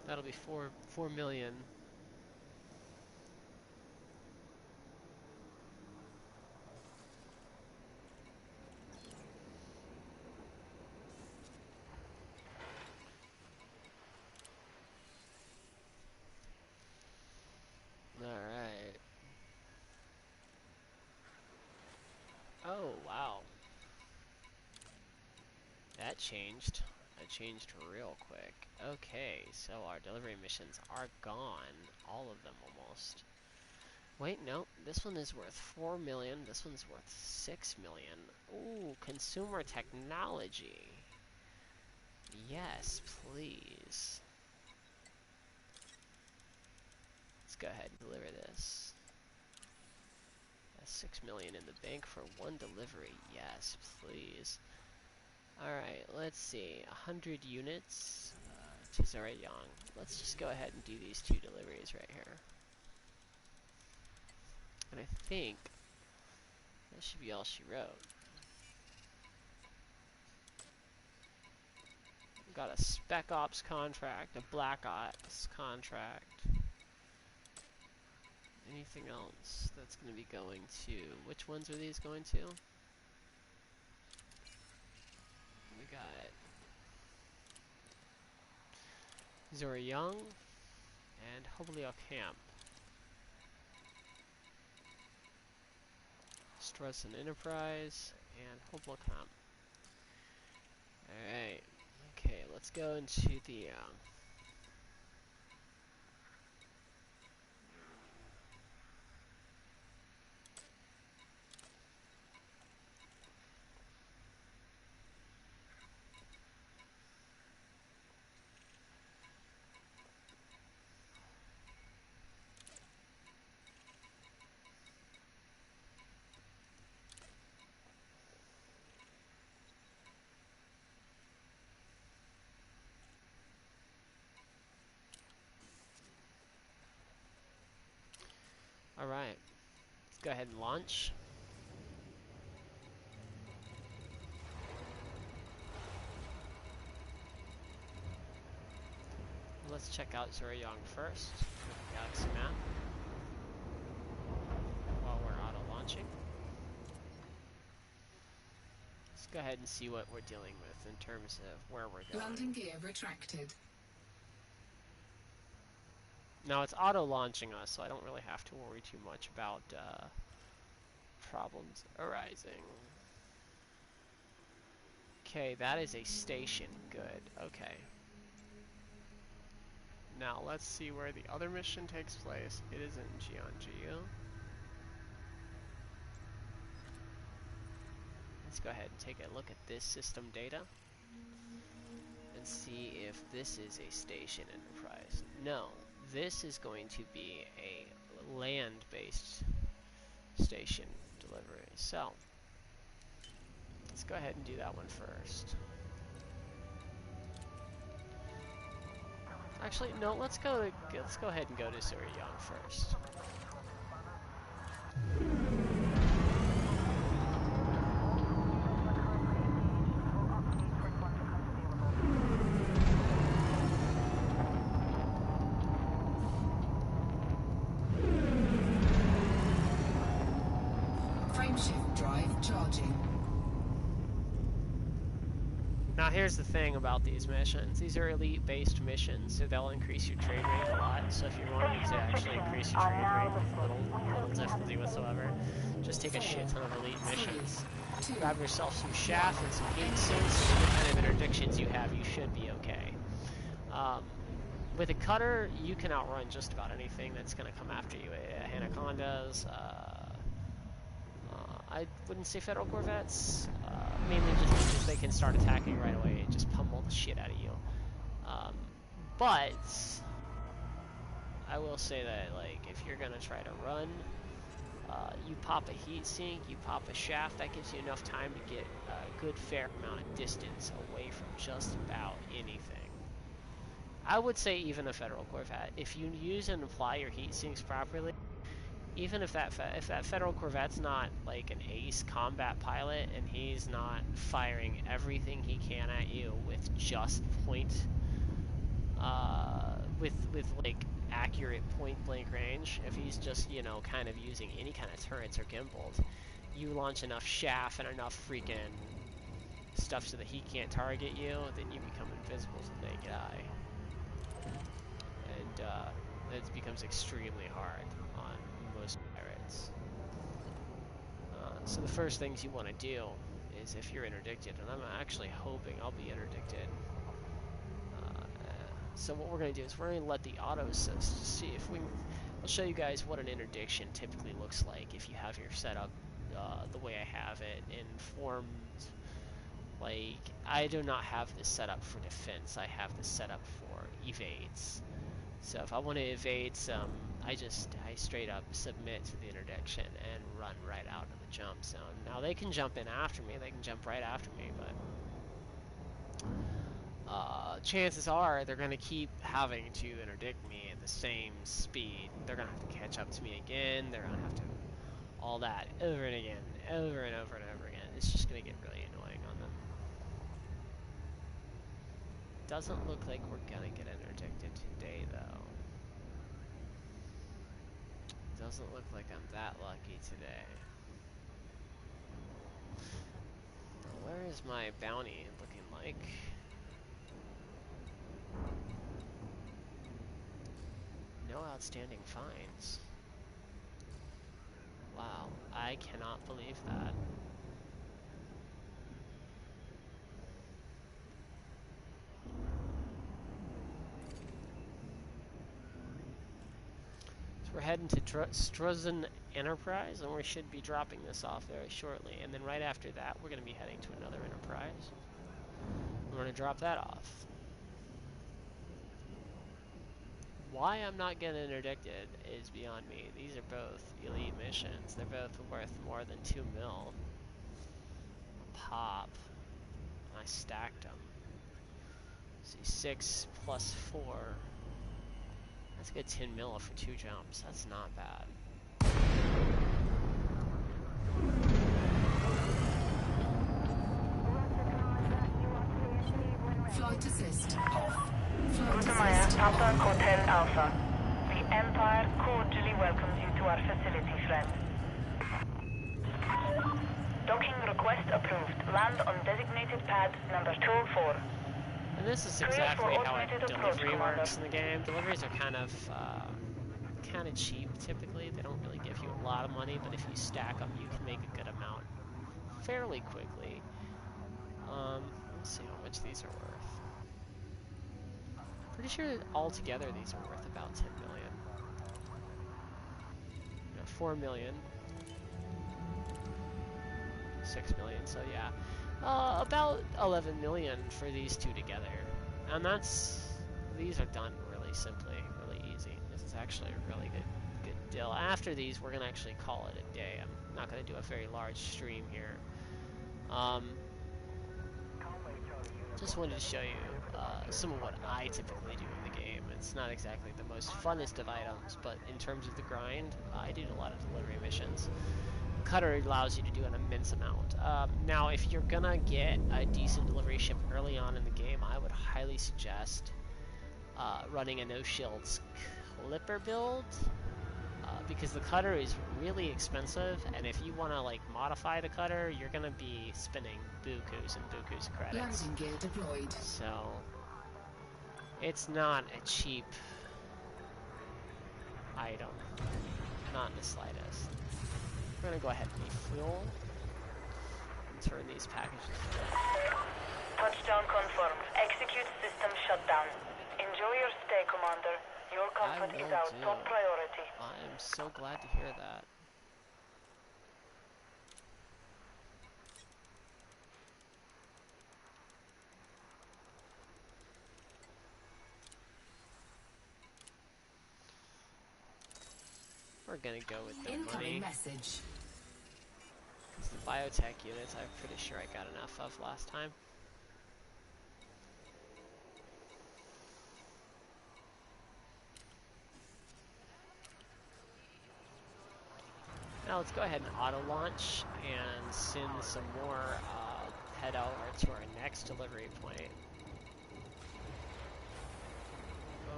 That'll be 4 million. Alright. Oh, wow. That changed. That changed real quick. Okay, so our delivery missions are gone. All of them almost. Wait, no. This one is worth 4 million. This one's worth 6 million. Ooh, consumer technology. Yes, please. Let's go ahead and deliver this. That's 6 million in the bank for one delivery. Yes, please. Alright, let's see. 100 units to Zoryang. Let's just go ahead and do these 2 deliveries right here. And I think that should be all she wrote. Got a Spec Ops contract, a Black Ops contract. Anything else that's going to be going to... Which ones are these going to? We got Zoryang and Hobliok Camp. Strutson Enterprise and Hobliok Camp. Alright. Okay, let's go into the... Alright. Let's go ahead and launch. Let's check out Zoryang first with the Galaxy map while we're auto-launching. Let's go ahead and see what we're dealing with in terms of where we're going. Landing gear retracted. Now it's auto-launching us, so I don't really have to worry too much about problems arising. Okay, that is a station. Good. Okay. Now let's see where the other mission takes place. It is in Jiangsu. Let's go ahead and take a look at this system data and see if this is a station enterprise. No, this is going to be a land-based station delivery. So let's go ahead and do that one first. Actually, no. Let's go ahead and go to Zoryang first. Frameshift drive charging. Now here's the thing about these missions. These are elite-based missions, so they'll increase your trade rate a lot. So if you're wanting to actually increase your trade rate with little difficulty whatsoever, just take a shit ton of elite missions. Grab yourself some shaft and some heat sinks, and the kind of interdictions you have, you should be okay. With a cutter, you can outrun just about anything that's going to come after you. Anacondas, I wouldn't say Federal Corvettes, mainly just because they can start attacking right away and just pummel the shit out of you. But I will say that, like, if you're gonna try to run, you pop a heat sink, you pop a shaft, that gives you enough time to get a good fair amount of distance away from just about anything. I would say even a Federal Corvette, if you use and apply your heat sinks properly, even if that Federal Corvette's not like an ace combat pilot and he's not firing everything he can at you with just point, with like accurate point blank range, if he's just, you know, kind of using any kind of turrets or gimbals, you launch enough shaft and enough freaking stuff so that he can't target you, then you become invisible to the naked eye. And it becomes extremely hard on most pirates. So the first things you want to do is, if you're interdicted, and I'm actually hoping I'll be interdicted. So what we're going to do is we're going to let the auto assist to see if we I'll show you guys what an interdiction typically looks like if you have your setup the way I have it in forms. Like, I do not have this set up for defense, I have this set up for evades. So if I want to evade some, I straight up submit to the interdiction and run right out of the jump zone. Now they can jump in after me, they can jump right after me, but chances are they're going to keep having to interdict me at the same speed. They're going to have to catch up to me again, they're going to have to all that over and again, over and over and over again. It's just going to get really annoying on them. Doesn't look like we're going to get interdicted today, though. Doesn't look like I'm that lucky today. Now, where is my bounty looking like? No outstanding fines. Wow, I cannot believe that. So we're heading to Struzen Enterprise, and we should be dropping this off very shortly. And then right after that, we're going to be heading to another Enterprise. We're going to drop that off. Why I'm not getting interdicted is beyond me. These are both elite missions. They're both worth more than 2 mil a pop. And I stacked them. See, 6 plus 4. That's a good 10 mil for 2 jumps. That's not bad. Flight assist off. Flight Guten Maya, assist Papa on. Hotel Alpha. The Empire cordially welcomes you to our facility, friend. Docking request approved. Land on designated pad number 204. And this is exactly how a delivery works in the game. Deliveries are kind of cheap typically. They don't really give you a lot of money, but if you stack them, you can make a good amount fairly quickly. Let's see how much these are worth. Pretty sure altogether these are worth about 10 million. No, 4 million. 6 million, so yeah. About 11 million for these two together. And these are done really simply, really easy. This is actually a really good deal. After these, we're gonna actually call it a day. I'm not gonna do a very large stream here. Just wanted to show you some of what I typically do in the game. It's not exactly the most funnest of items, but in terms of the grind, I did a lot of delivery missions. Cutter allows you to do an immense amount. Now, if you're gonna get a decent delivery ship early on in the game, I would highly suggest running a no shields clipper build, because the cutter is really expensive, and if you want to like modify the cutter, you're gonna be spending bukus and bukus of credits. landing gear deployed. So it's not a cheap item, not in the slightest. We're gonna go ahead and refuel and turn these packages around. Touchdown confirmed. Execute system shutdown. Enjoy your stay, Commander. Your comfort is our top priority. I am so glad to hear that. We're gonna go with the Incoming money. message. The biotech units, I'm pretty sure I got enough of last time. Now let's go ahead and auto launch and send some more head over to our next delivery point.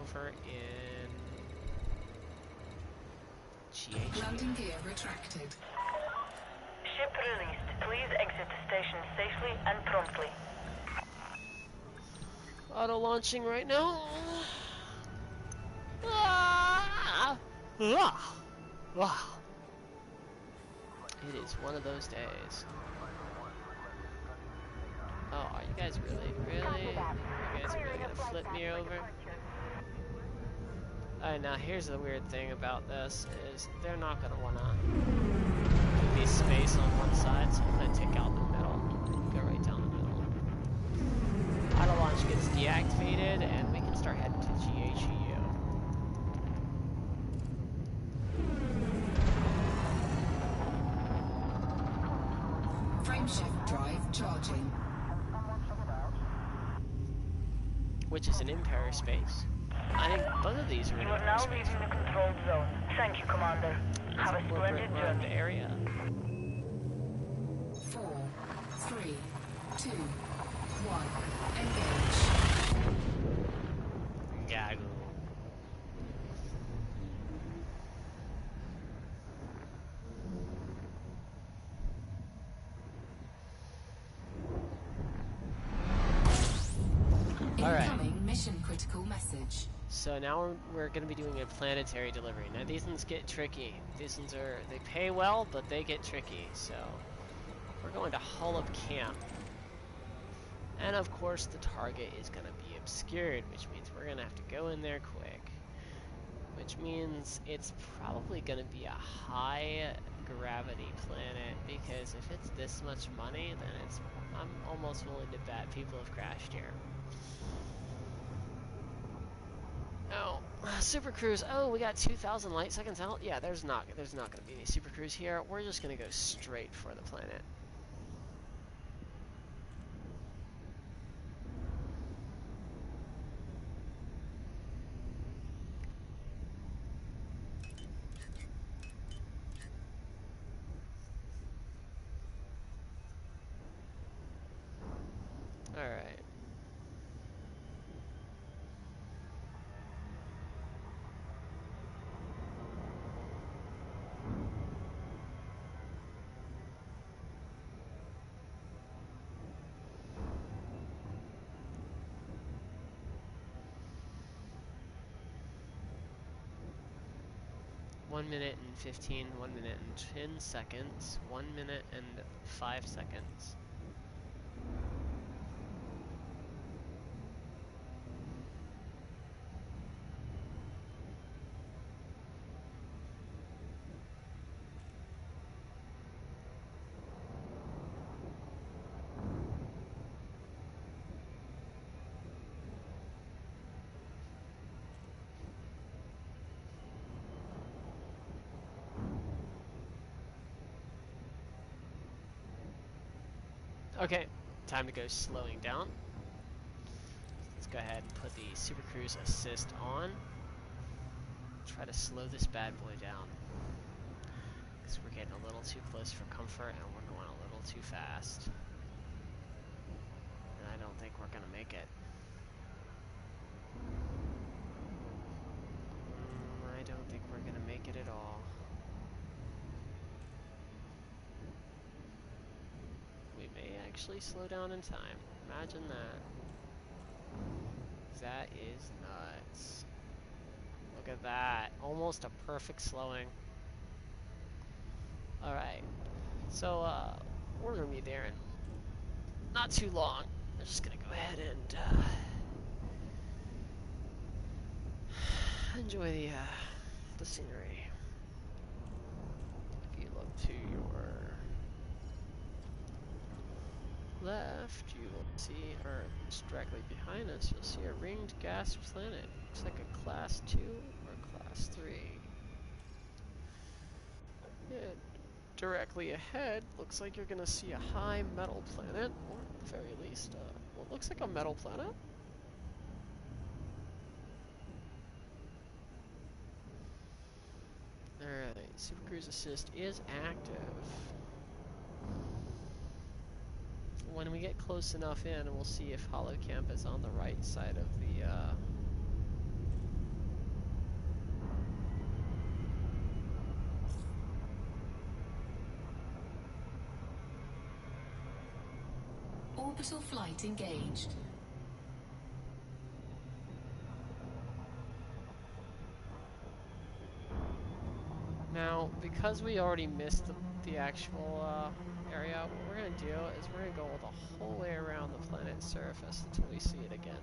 Over in GH. Landing gear retracted. Ship released. Please exit the station safely and promptly. Auto launching right now. Ah! Ah! Ah! It is one of those days. Oh, are you guys really? You guys are really gonna flip me over? Alright, now here's the weird thing about this, is they're not going to want to give me space on one side, so I'm going to take out the middle. Go right down the middle. Auto launch gets deactivated, and we can start heading to GHEU. Frameshift drive charging. Which is an Empire space. I think both of these are in You are Empire now space. leaving the controlled zone. Thank you, Commander. Have a Corporate splendid run journey. area. 4, 3, 2, 1. Engage. Gaggle. Alright. Incoming mission critical message. So now we're going to be doing a planetary delivery. Now these ones get tricky. These ones they pay well, but they get tricky. So we're going to Hullub Camp. And of course the target is going to be obscured, which means we're going to have to go in there quick. Which means it's probably going to be a high gravity planet, because if it's this much money, then I'm almost willing to bet people have crashed here. Oh, Super Cruise. Oh, we got 2,000 light seconds out. Yeah, there's not going to be any Super Cruise here. We're just going to go straight for the planet. All right. One minute and 15, 1 minute and 10 seconds, 1 minute and 5 seconds. Okay, time to go slowing down. Let's go ahead and put the Super Cruise assist on. Try to slow this bad boy down, because we're getting a little too close for comfort and we're going a little too fast. And I don't think we're gonna make it. I don't think we're gonna make it at all. We may actually slow down in time. Imagine that. That is nuts. Look at that. Almost a perfect slowing. Alright. So, we're gonna be there in not too long. I'm just gonna go ahead and, enjoy the scenery. If you look to your left, you will see, or directly behind us, you'll see a ringed gas planet. Looks like a class 2 or class 3. And directly ahead, looks like you're gonna see a high metal planet, or at the very least, what looks like a metal planet. Alright, Super Cruise Assist is active. When we get close enough in, we'll see if Hollow Camp is on the right side of the, Orbital flight engaged. Now, because we already missed the actual area, what we're going to do is we're going to go the whole way around the planet's surface until we see it again.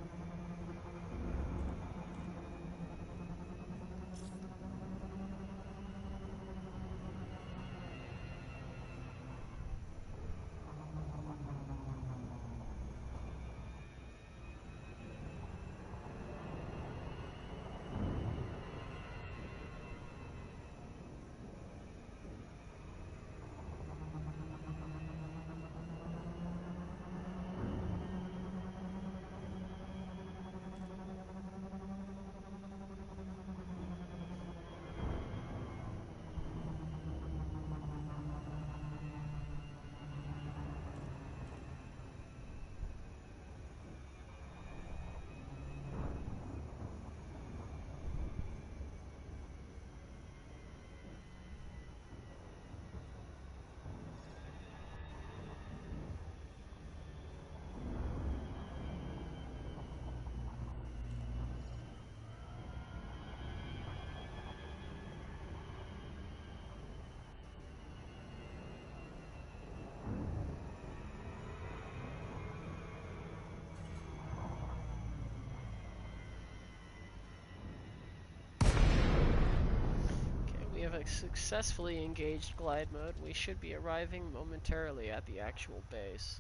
successfully engaged glide mode. We should be arriving momentarily at the actual base.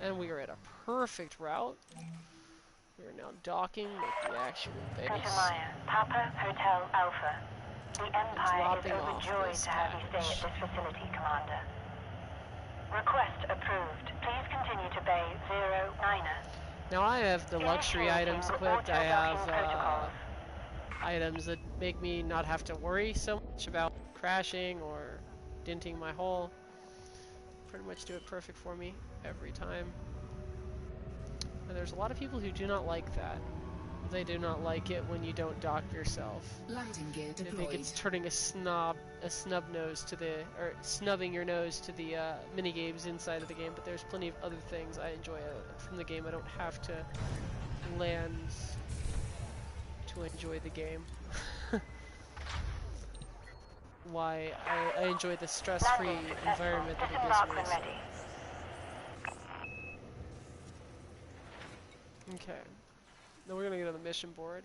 And we are at a perfect route. We are now docking with the actual base. Gutamaya, Papa Hotel Alpha. The Empire dropping is off overjoyed this to have you stay at package. this facility, Commander. Request approved. Please continue to Bay 09er. Now I have the luxury items equipped. I have items that make me not have to worry so much about crashing or denting my hull. Pretty much do it perfect for me every time. And there's a lot of people who do not like that. They do not like it when you don't dock yourself. Landing gear They deployed. think it's turning a snub nose to the, or snubbing your nose to the mini games inside of the game. But there's plenty of other things I enjoy from the game. I don't have to land to enjoy the game. Why I enjoy the stress-free Landing successful. environment that it Disembark gives when me. ready. Okay. Now we're gonna get on the mission board.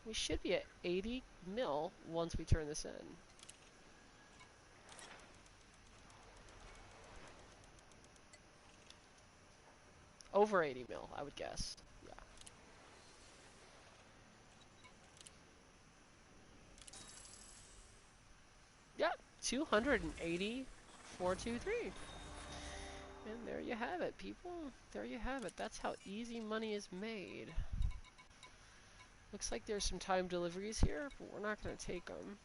We should be at 80 mil once we turn this in. Over 80 mil, I would guess. Yeah. Yeah, 280,423. And there you have it, people. There you have it. That's how easy money is made. Looks like there's some time deliveries here, but we're not going to take them.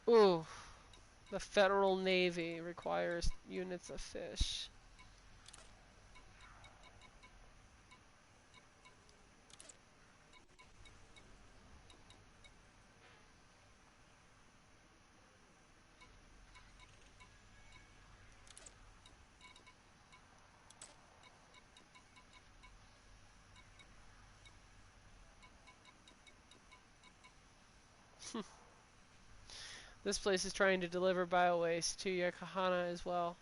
Ooh, the Federal Navy requires units of fish. This place is trying to deliver biowaste to Yokohama as well.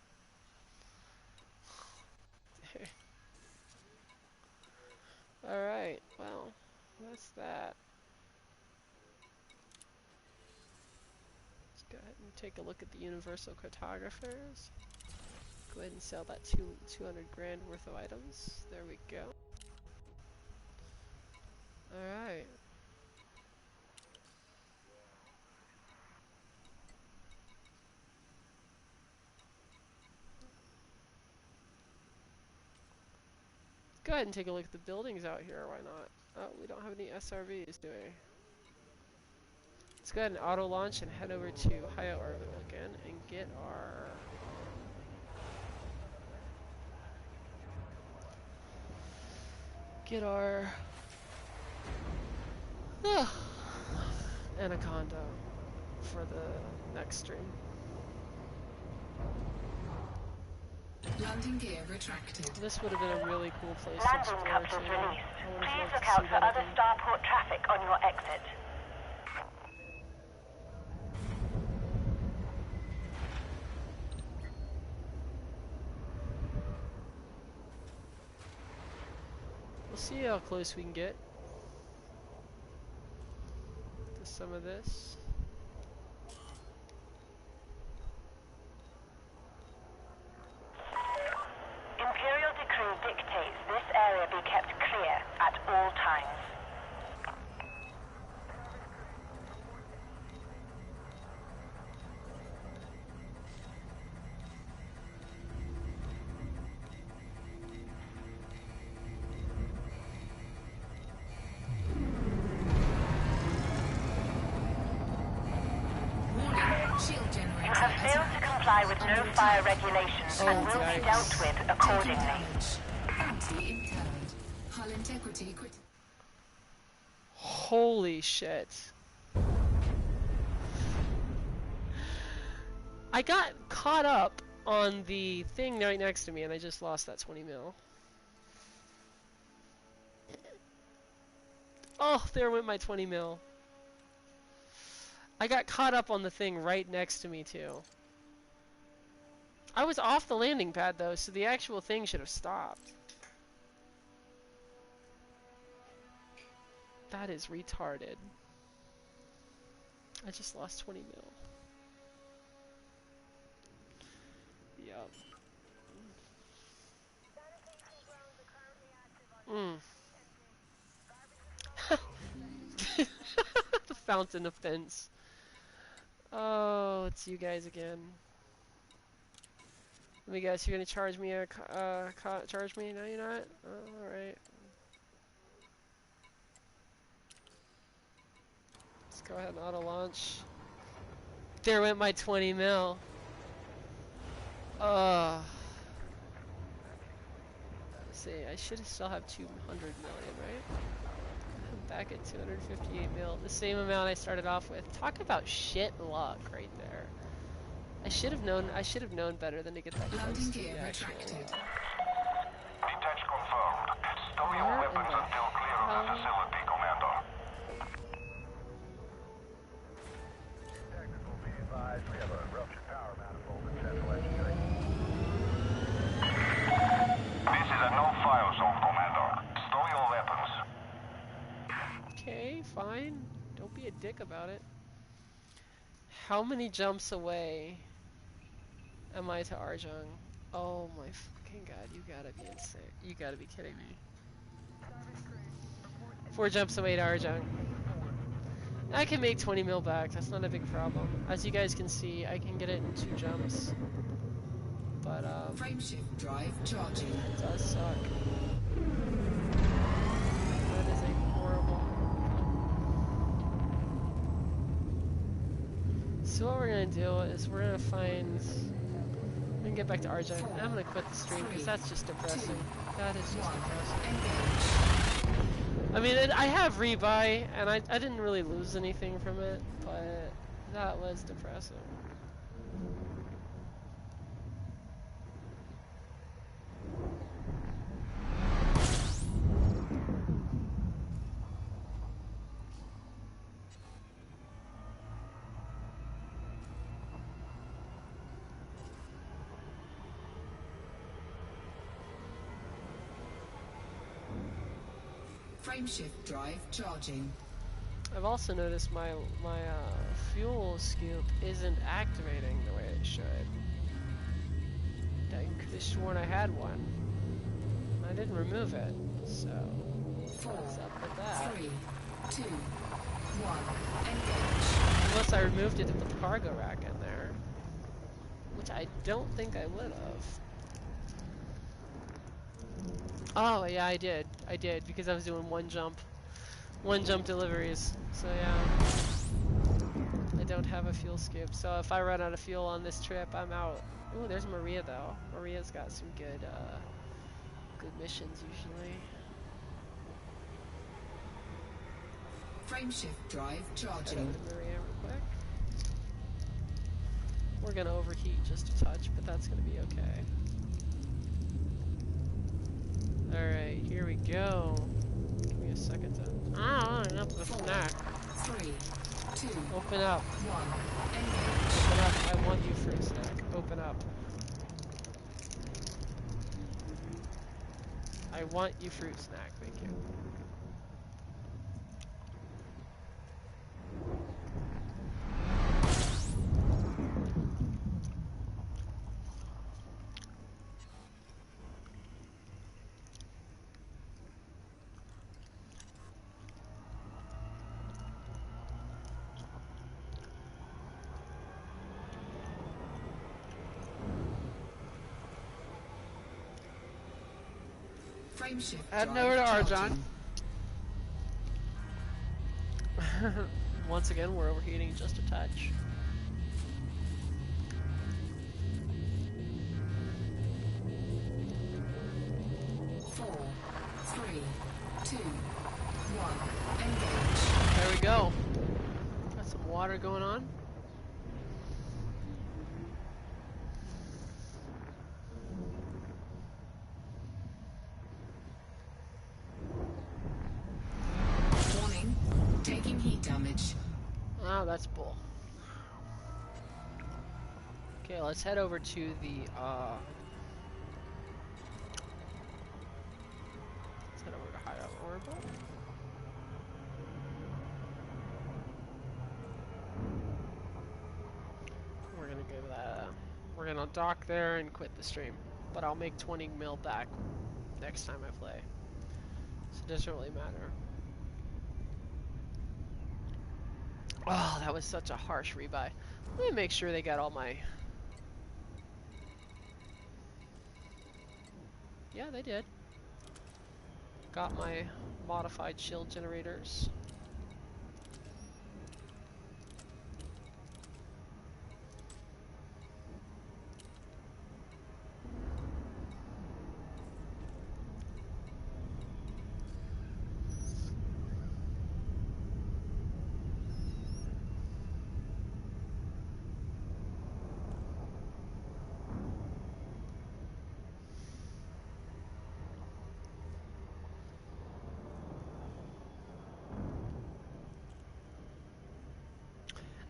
Alright, well, that's that. Let's go ahead and take a look at the Universal Cartographers. Go ahead and sell that 200 grand worth of items. There we go. Alright. Go ahead and take a look at the buildings out here, why not? Oh, we don't have any SRVs, do we? Let's go ahead and auto launch and head over to High Orbital again and get our Anaconda for the next stream. Landing gear retracted. This would have been a really cool place to Landing explore capsules too. released. I would have Please loved look to out see for that other again. starport traffic on your exit. We'll see how close we can get to some of this. Imperial decree dictates this area be kept clear at all times. Warning, shield You generator have failed to comply with no fire regulations Oh, and will be yikes. dealt with Taking accordingly. damage. Bounty incurred. Hull integrity crit. Holy shit. I got caught up on the thing right next to me and I just lost that 20 mil. Oh, there went my 20 mil. I got caught up on the thing right next to me, too. I was off the landing pad, though, so the actual thing should have stopped. That is retarded. I just lost 20 mil. Yup. The fountain offense. Oh, it's you guys again. Let me guess, you're gonna charge me charge me? No, you're not? Oh, alright. Let's go ahead and auto launch. There went my 20 mil. Let's see, I should still have 200 million, right? I'm back at 258 mil, the same amount I started off with. Talk about shit luck right there. I should have known better than to get that close to the actual. Detach confirmed. Stow your weapons until clear of the facility, Commander. Technical, be advised, we have a ruptured power manifold in central engineering. This is a no-fire zone, Commander. Stow your weapons. Okay, fine. Don't be a dick about it. How many jumps away am I to Arjun? Oh my fucking god, you gotta be insane. You gotta be kidding me. 4 jumps away to Arjun. I can make 20 mil back, that's not a big problem. As you guys can see, I can get it in 2 jumps. But, Frameshift drive charging. it does suck. That is a horrible... So what we're gonna do is we're gonna find... I'm gonna get back to Arjun, and I'm gonna quit the stream, because that's just depressing. That is just depressing. I mean, I have rebuy, and I didn't really lose anything from it, but that was depressing. Frameshift drive charging. I've also noticed my fuel scoop isn't activating the way it should. I could have sworn I had one. I didn't remove it, so 4, what's up with that? 3, 2, 1, engage. Unless I removed it at the cargo rack in there, which I don't think I would have. Oh yeah, I did, because I was doing one jump deliveries. So yeah, I don't have a fuel scoop. So if I run out of fuel on this trip, I'm out. Ooh, there's Maria though. Maria's got some good missions usually. Frameshift drive Head charging. over to Maria real quick. We're gonna overheat just a touch, but that's gonna be okay. Alright, here we go. Give me a second to... Ah, enough of a snack. 3, 2, Open up. 1, engage. Open up. I want you fruit snack. Open up. I want you fruit snack. Thank you. Frameshift Heading drive over to charging. Arjun. Once again, we're overheating just a touch. Four, 3, 2, 1, engage. There we go. Got some water going on. Warning, Oh, that's bull. Okay, let's head over to the, let's head over to Hideout Orbit. We're gonna go to that, we're gonna dock there and quit the stream. But I'll make 20 mil back next time I play. So it doesn't really matter. Oh, that was such a harsh rebuy. Let me make sure they got all my... Yeah, they did. Got my modified shield generators.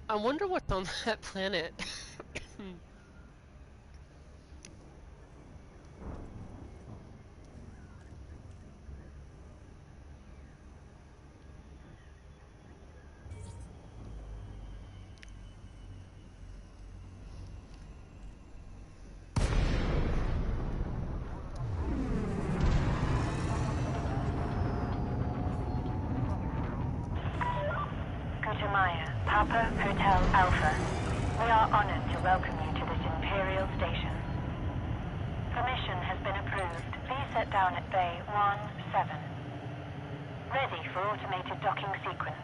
I wonder what's on that planet. Gutamaya, Papa Hotel Alpha. We are honored to welcome you to this Imperial station. Permission has been approved. Please set down at Bay 17. Ready for automated docking sequence.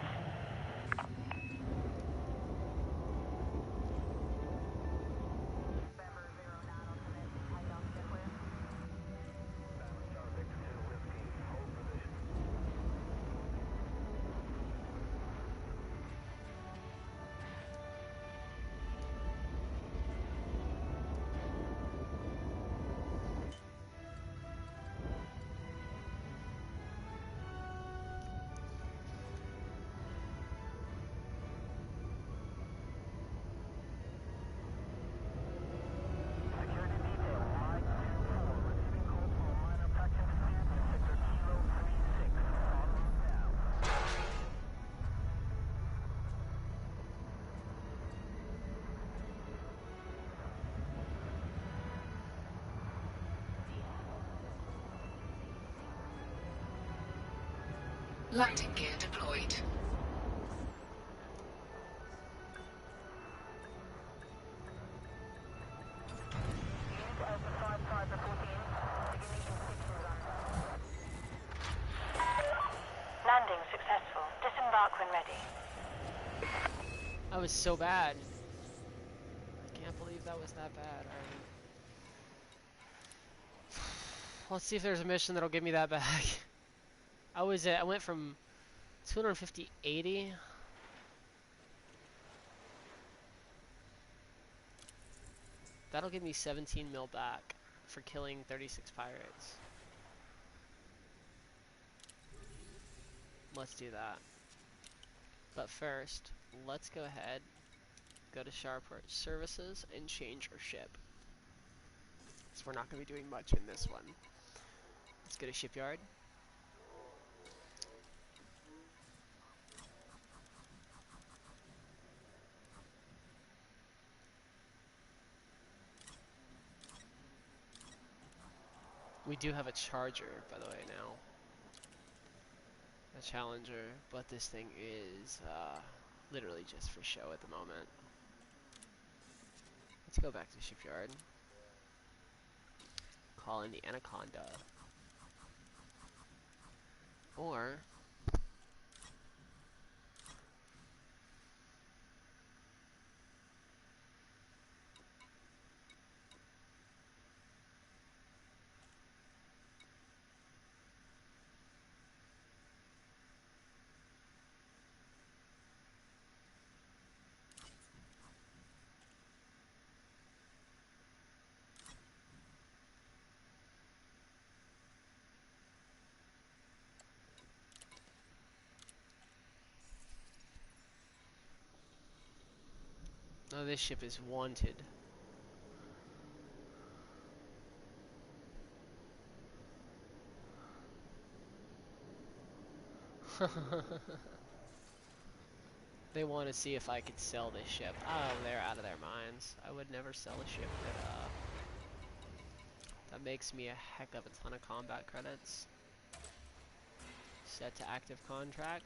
Landing gear deployed. Landing successful. Disembark when ready. That was so bad. Can't believe that was that bad. Alright. Let's see if there's a mission that'll give me that back. I went from 250 80. That'll give me 17 mil back for killing 36 pirates. Let's do that. But first, let's go ahead, go to Starport Services, and change our ship. So we're not going to be doing much in this one. Let's go to Shipyard. We do have a Charger, by the way, now. A Challenger, but this thing is literally just for show at the moment. Let's go back to Shipyard. Call in the Anaconda. Or Oh, this ship is wanted. They want to see if I could sell this ship. Oh, they're out of their minds. I would never sell a ship that makes me a heck of a ton of combat credits. Set to active contract.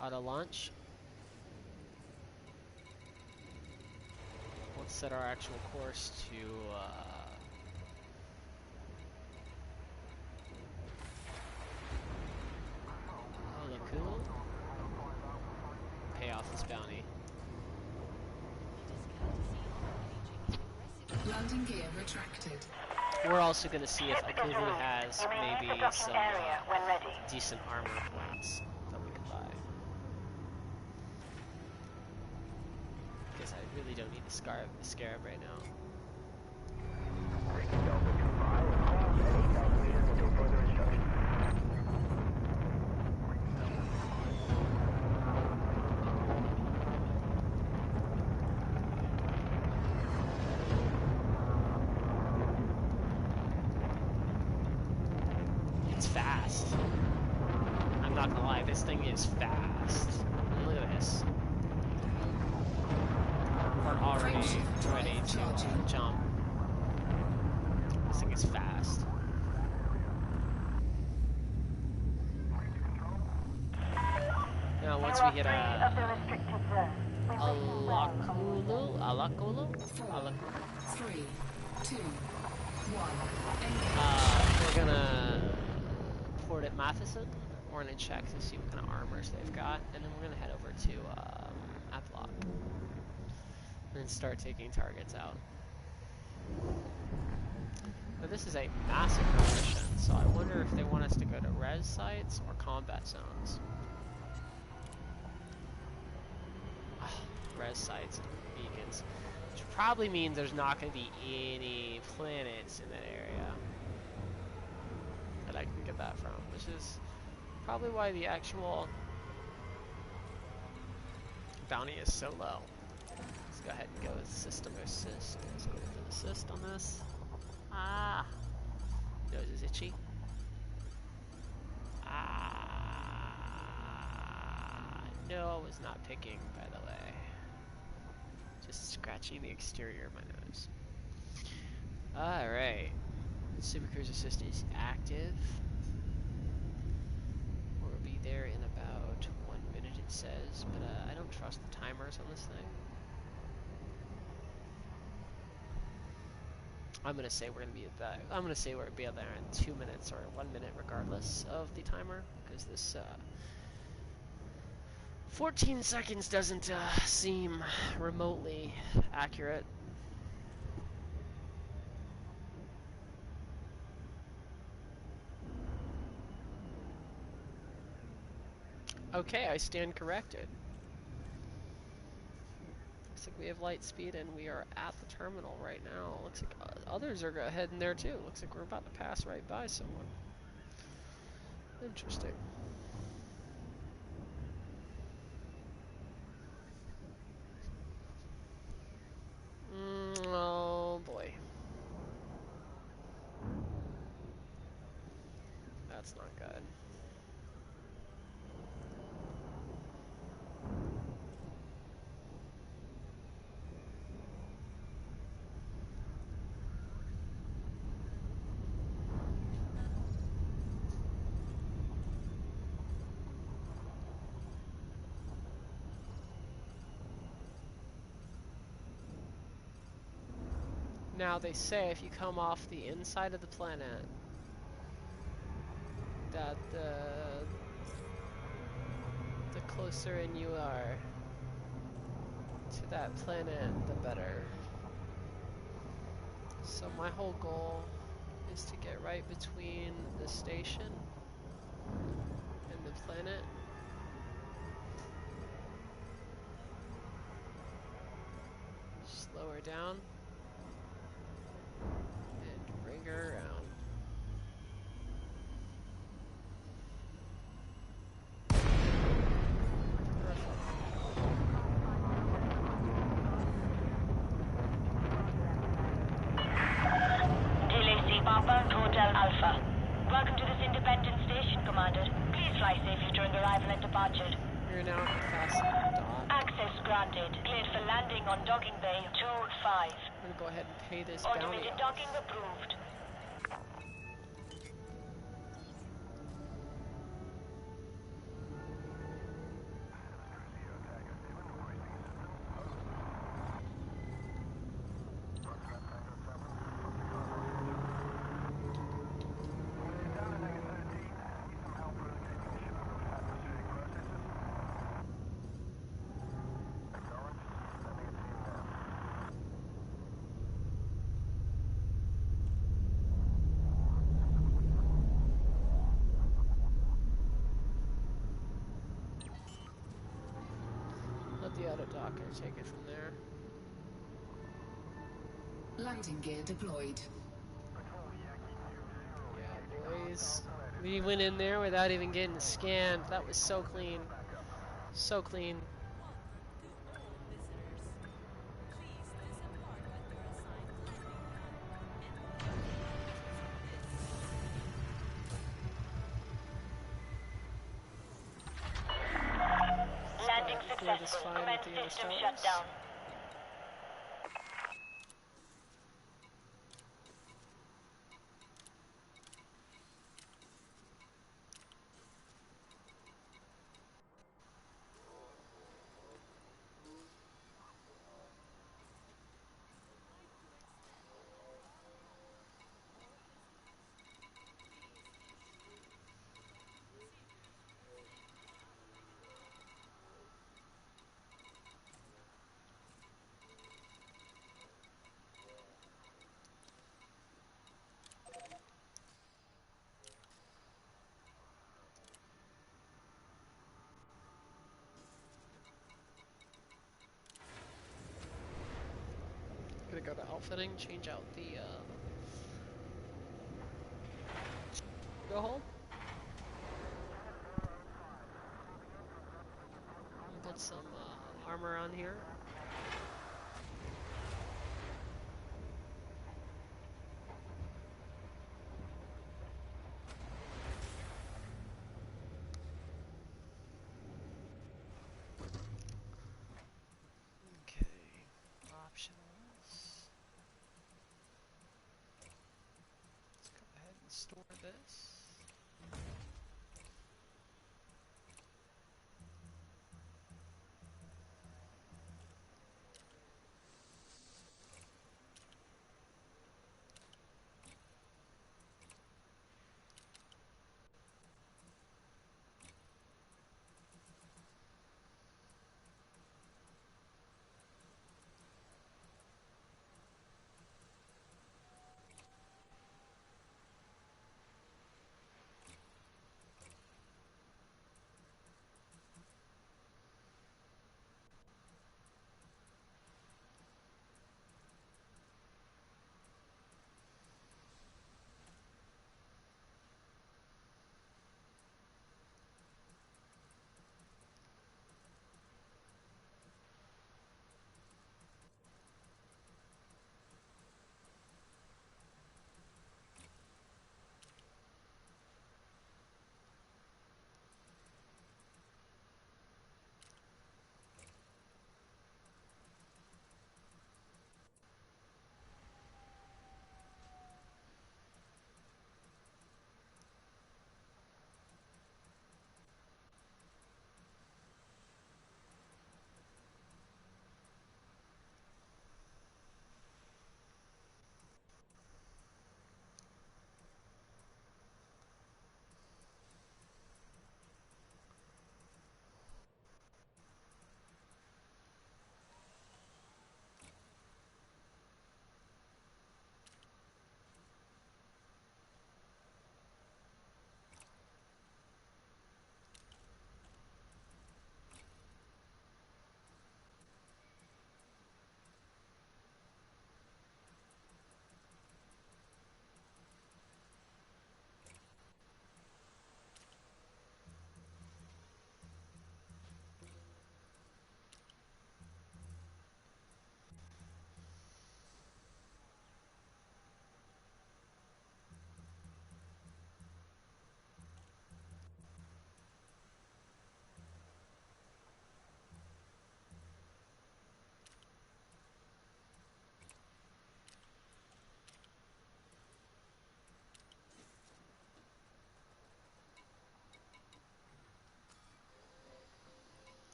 Auto launch. Let's set our actual course to Olakul. Pay off this bounty. Landing gear retracted. We're also going to see if Akulu has You may leave maybe the docking some area when ready. decent armor points that we can buy. Because I really don't need a scarab right now. It's fast. I'm not gonna lie, this thing is fast. Look at this. We're already ready to jump. This thing is fast. Now once we hit Of the restricted zone. We wish you well on your journey. Alakulu? 3, 2, 1. We're gonna port at Matheson. We're gonna check to see what kind of armors they've got, and then we're gonna head over to Aplock and start taking targets out. But this is a massive mission, so I wonder if they want us to go to res sites or combat zones. Res sites and beacons, which probably means there's not going to be any planets in that area that I can get that from, which is probably why the actual bounty is so low. Let's go ahead and go with system assist. Let's go with assist on this. Ah, nose is itchy. Ah, no, I was not picking, by the way. Just scratching the exterior of my nose. Alright. Super Cruise Assist is active. We'll be there in about 1 minute, it says, but I don't trust the timers on this thing. I'm gonna say we're gonna be there. I'm gonna say we're gonna be there in 2 minutes or 1 minute, regardless of the timer, because this 14 seconds doesn't seem remotely accurate. Okay, I stand corrected. Looks like we have light speed and we are at the terminal right now. Looks like others are heading there too. Looks like we're about to pass right by someone. Interesting. Oh boy. That's not good. Now they say if you come off the inside of the planet, that the closer in you are to that planet, the better. So my whole goal is to get right between the station and the planet. Slow her down. And bring her around. Alpha. Welcome to this independent station, Commander. Please fly safely during arrival and departure. You're now at the Fasten dock. Access granted. Cleared for landing on docking bay 2-5. I'm gonna go ahead and pay this bounty Automated off. docking approved. Let the auto docker take it from there. Landing gear deployed. Yeah, boys. We went in there without even getting scanned. That was so clean. So clean. Landing Clear this successful. fine with Commence the system interstellars. shutdown. Gonna go to outfitting, change out the go home. Put some armor on here. Okay, options. Let's go ahead and store this.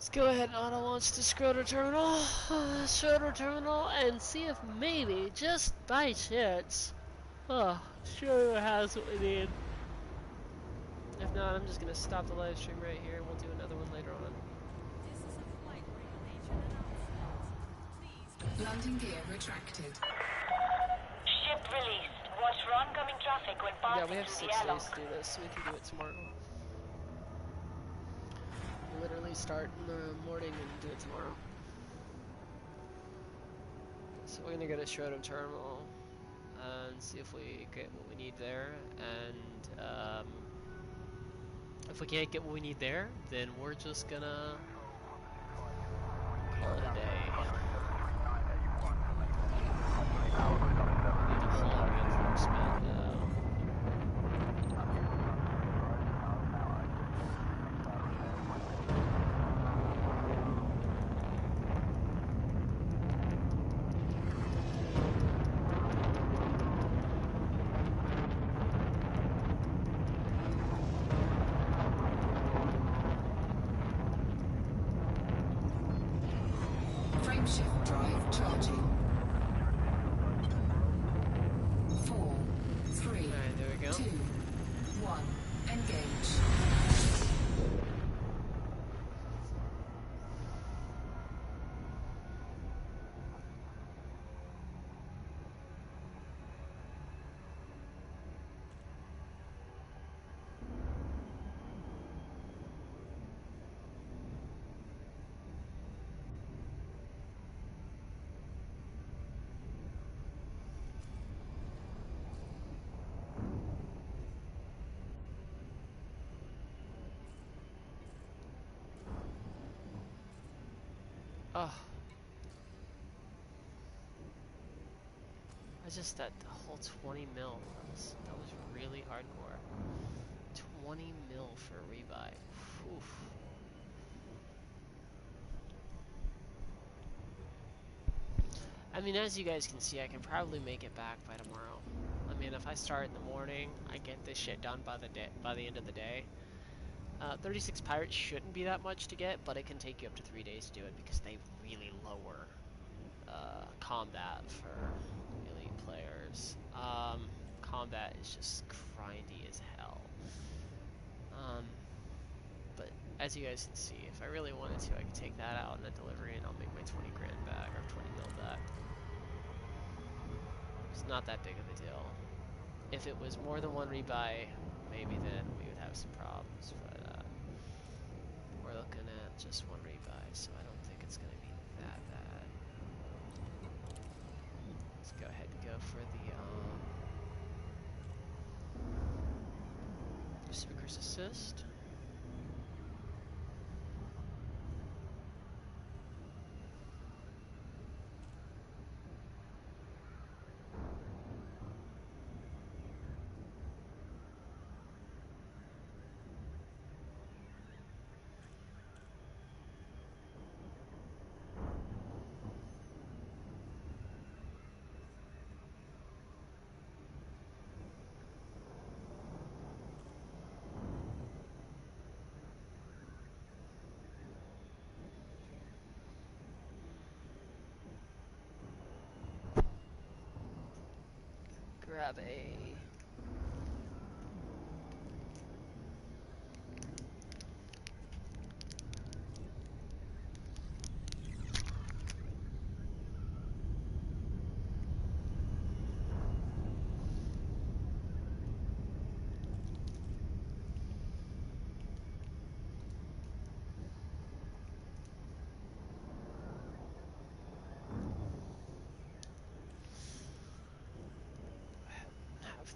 Let's go ahead and auto launch the Schroeder terminal, and see if maybe, just by chance, Schroeder has what we need. If not, I'm just gonna stop the live stream right here, and we'll do another one later on. This is a flight regulation announcement. Please. Landing gear retracted. Ship released. Watch for oncoming traffic when Yeah, we passing have through 6 the days airlock. to do this, so we can do it tomorrow. We'll literally start in the morning and do it tomorrow. So we're gonna go to Schroeder terminal and see if we get what we need there, and if we can't get what we need there, then we're just gonna call it a day. We need to haul reinforcement though. Frameshift drive charging. 4, 3, Alright, there we go. 2, 1. Engage. Oh. That whole 20 mil, that was really hardcore. 20 mil for a rebuy. Oof. I mean, as you guys can see, I can probably make it back by tomorrow. I mean, if I start in the morning, I get this shit done by the end of the day. 36 pirates shouldn't be that much to get, but it can take you up to 3 days to do it because they really lower combat for elite players. Combat is just grindy as hell. But as you guys can see, if I really wanted to, I could take that out in a delivery and I'll make my 20 grand back, or 20 mil back. It's not that big of a deal. If it was more than one rebuy, maybe then we would have some problems, but we're looking at just one rebuy, so I don't think it's going to be that bad. Let's go ahead and go for the Speaker's Assist. Grab a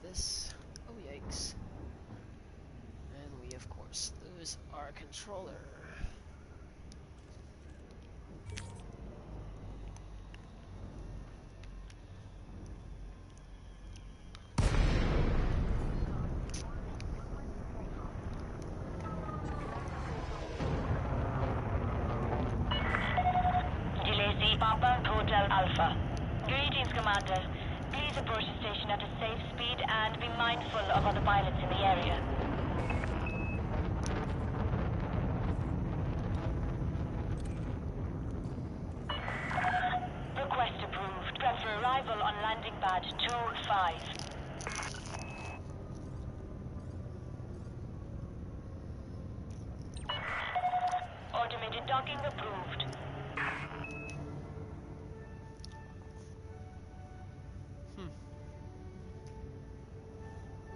this. Oh yikes. And we of course lose our controller. Delay Papa Hotel Alpha. Greetings, Commander. Please approach the station at a safe speed and be mindful of other pilots in the area. advised. Automated docking approved.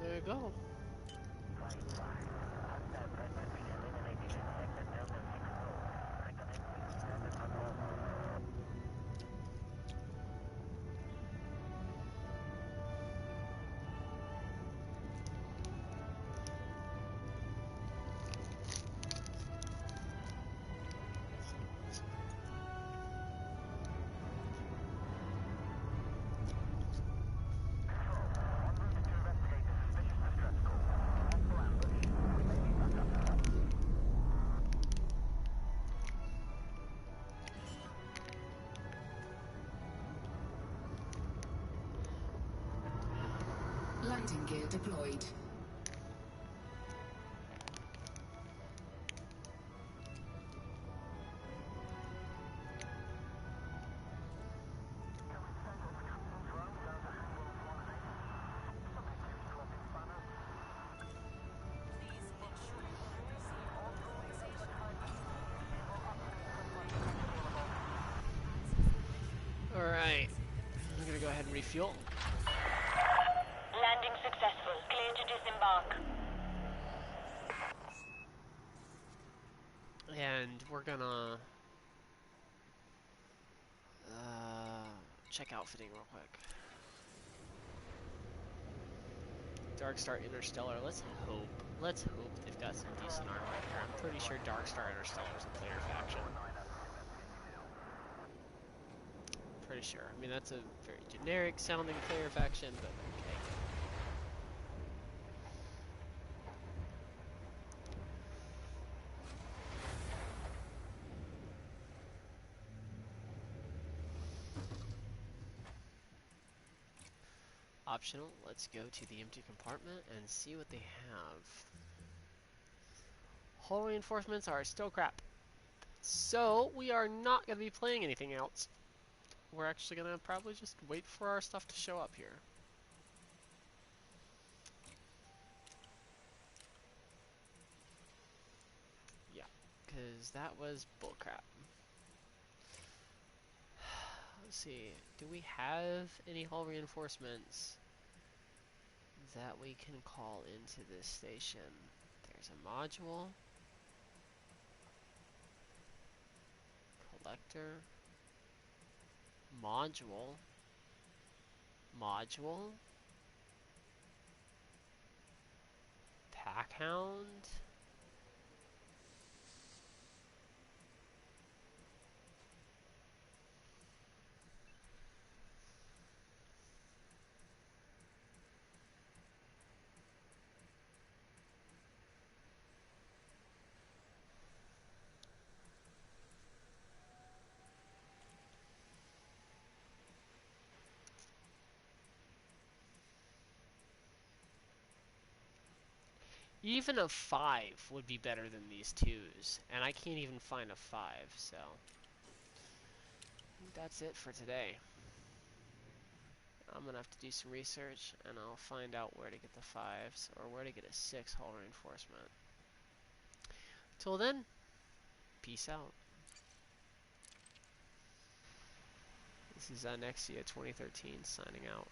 There you go. Landing gear deployed. Alright. I'm gonna go ahead and refuel. Landing successful. Clear to disembark. And we're gonna check outfitting real quick. Darkstar Interstellar, let's hope they've got some decent armor here. I'm pretty sure Darkstar Interstellar is a player faction. Pretty sure. I mean, that's a very generic sounding player faction, but okay. Optional, let's go to the empty compartment and see what they have. Hull reinforcements are still crap. So, we are not going to be playing anything else. We're actually going to probably just wait for our stuff to show up here. Yeah, because that was bullcrap. Let's see, do we have any hull reinforcements that we can call into this station? There's a module. Collector. Module. Module. Packhound. Even a 5 would be better than these 2s, and I can't even find a 5, so I think that's it for today. I'm gonna have to do some research, and I'll find out where to get the 5s, or where to get a 6 hull reinforcement. Till then, peace out. This is Nexia 2013 signing out.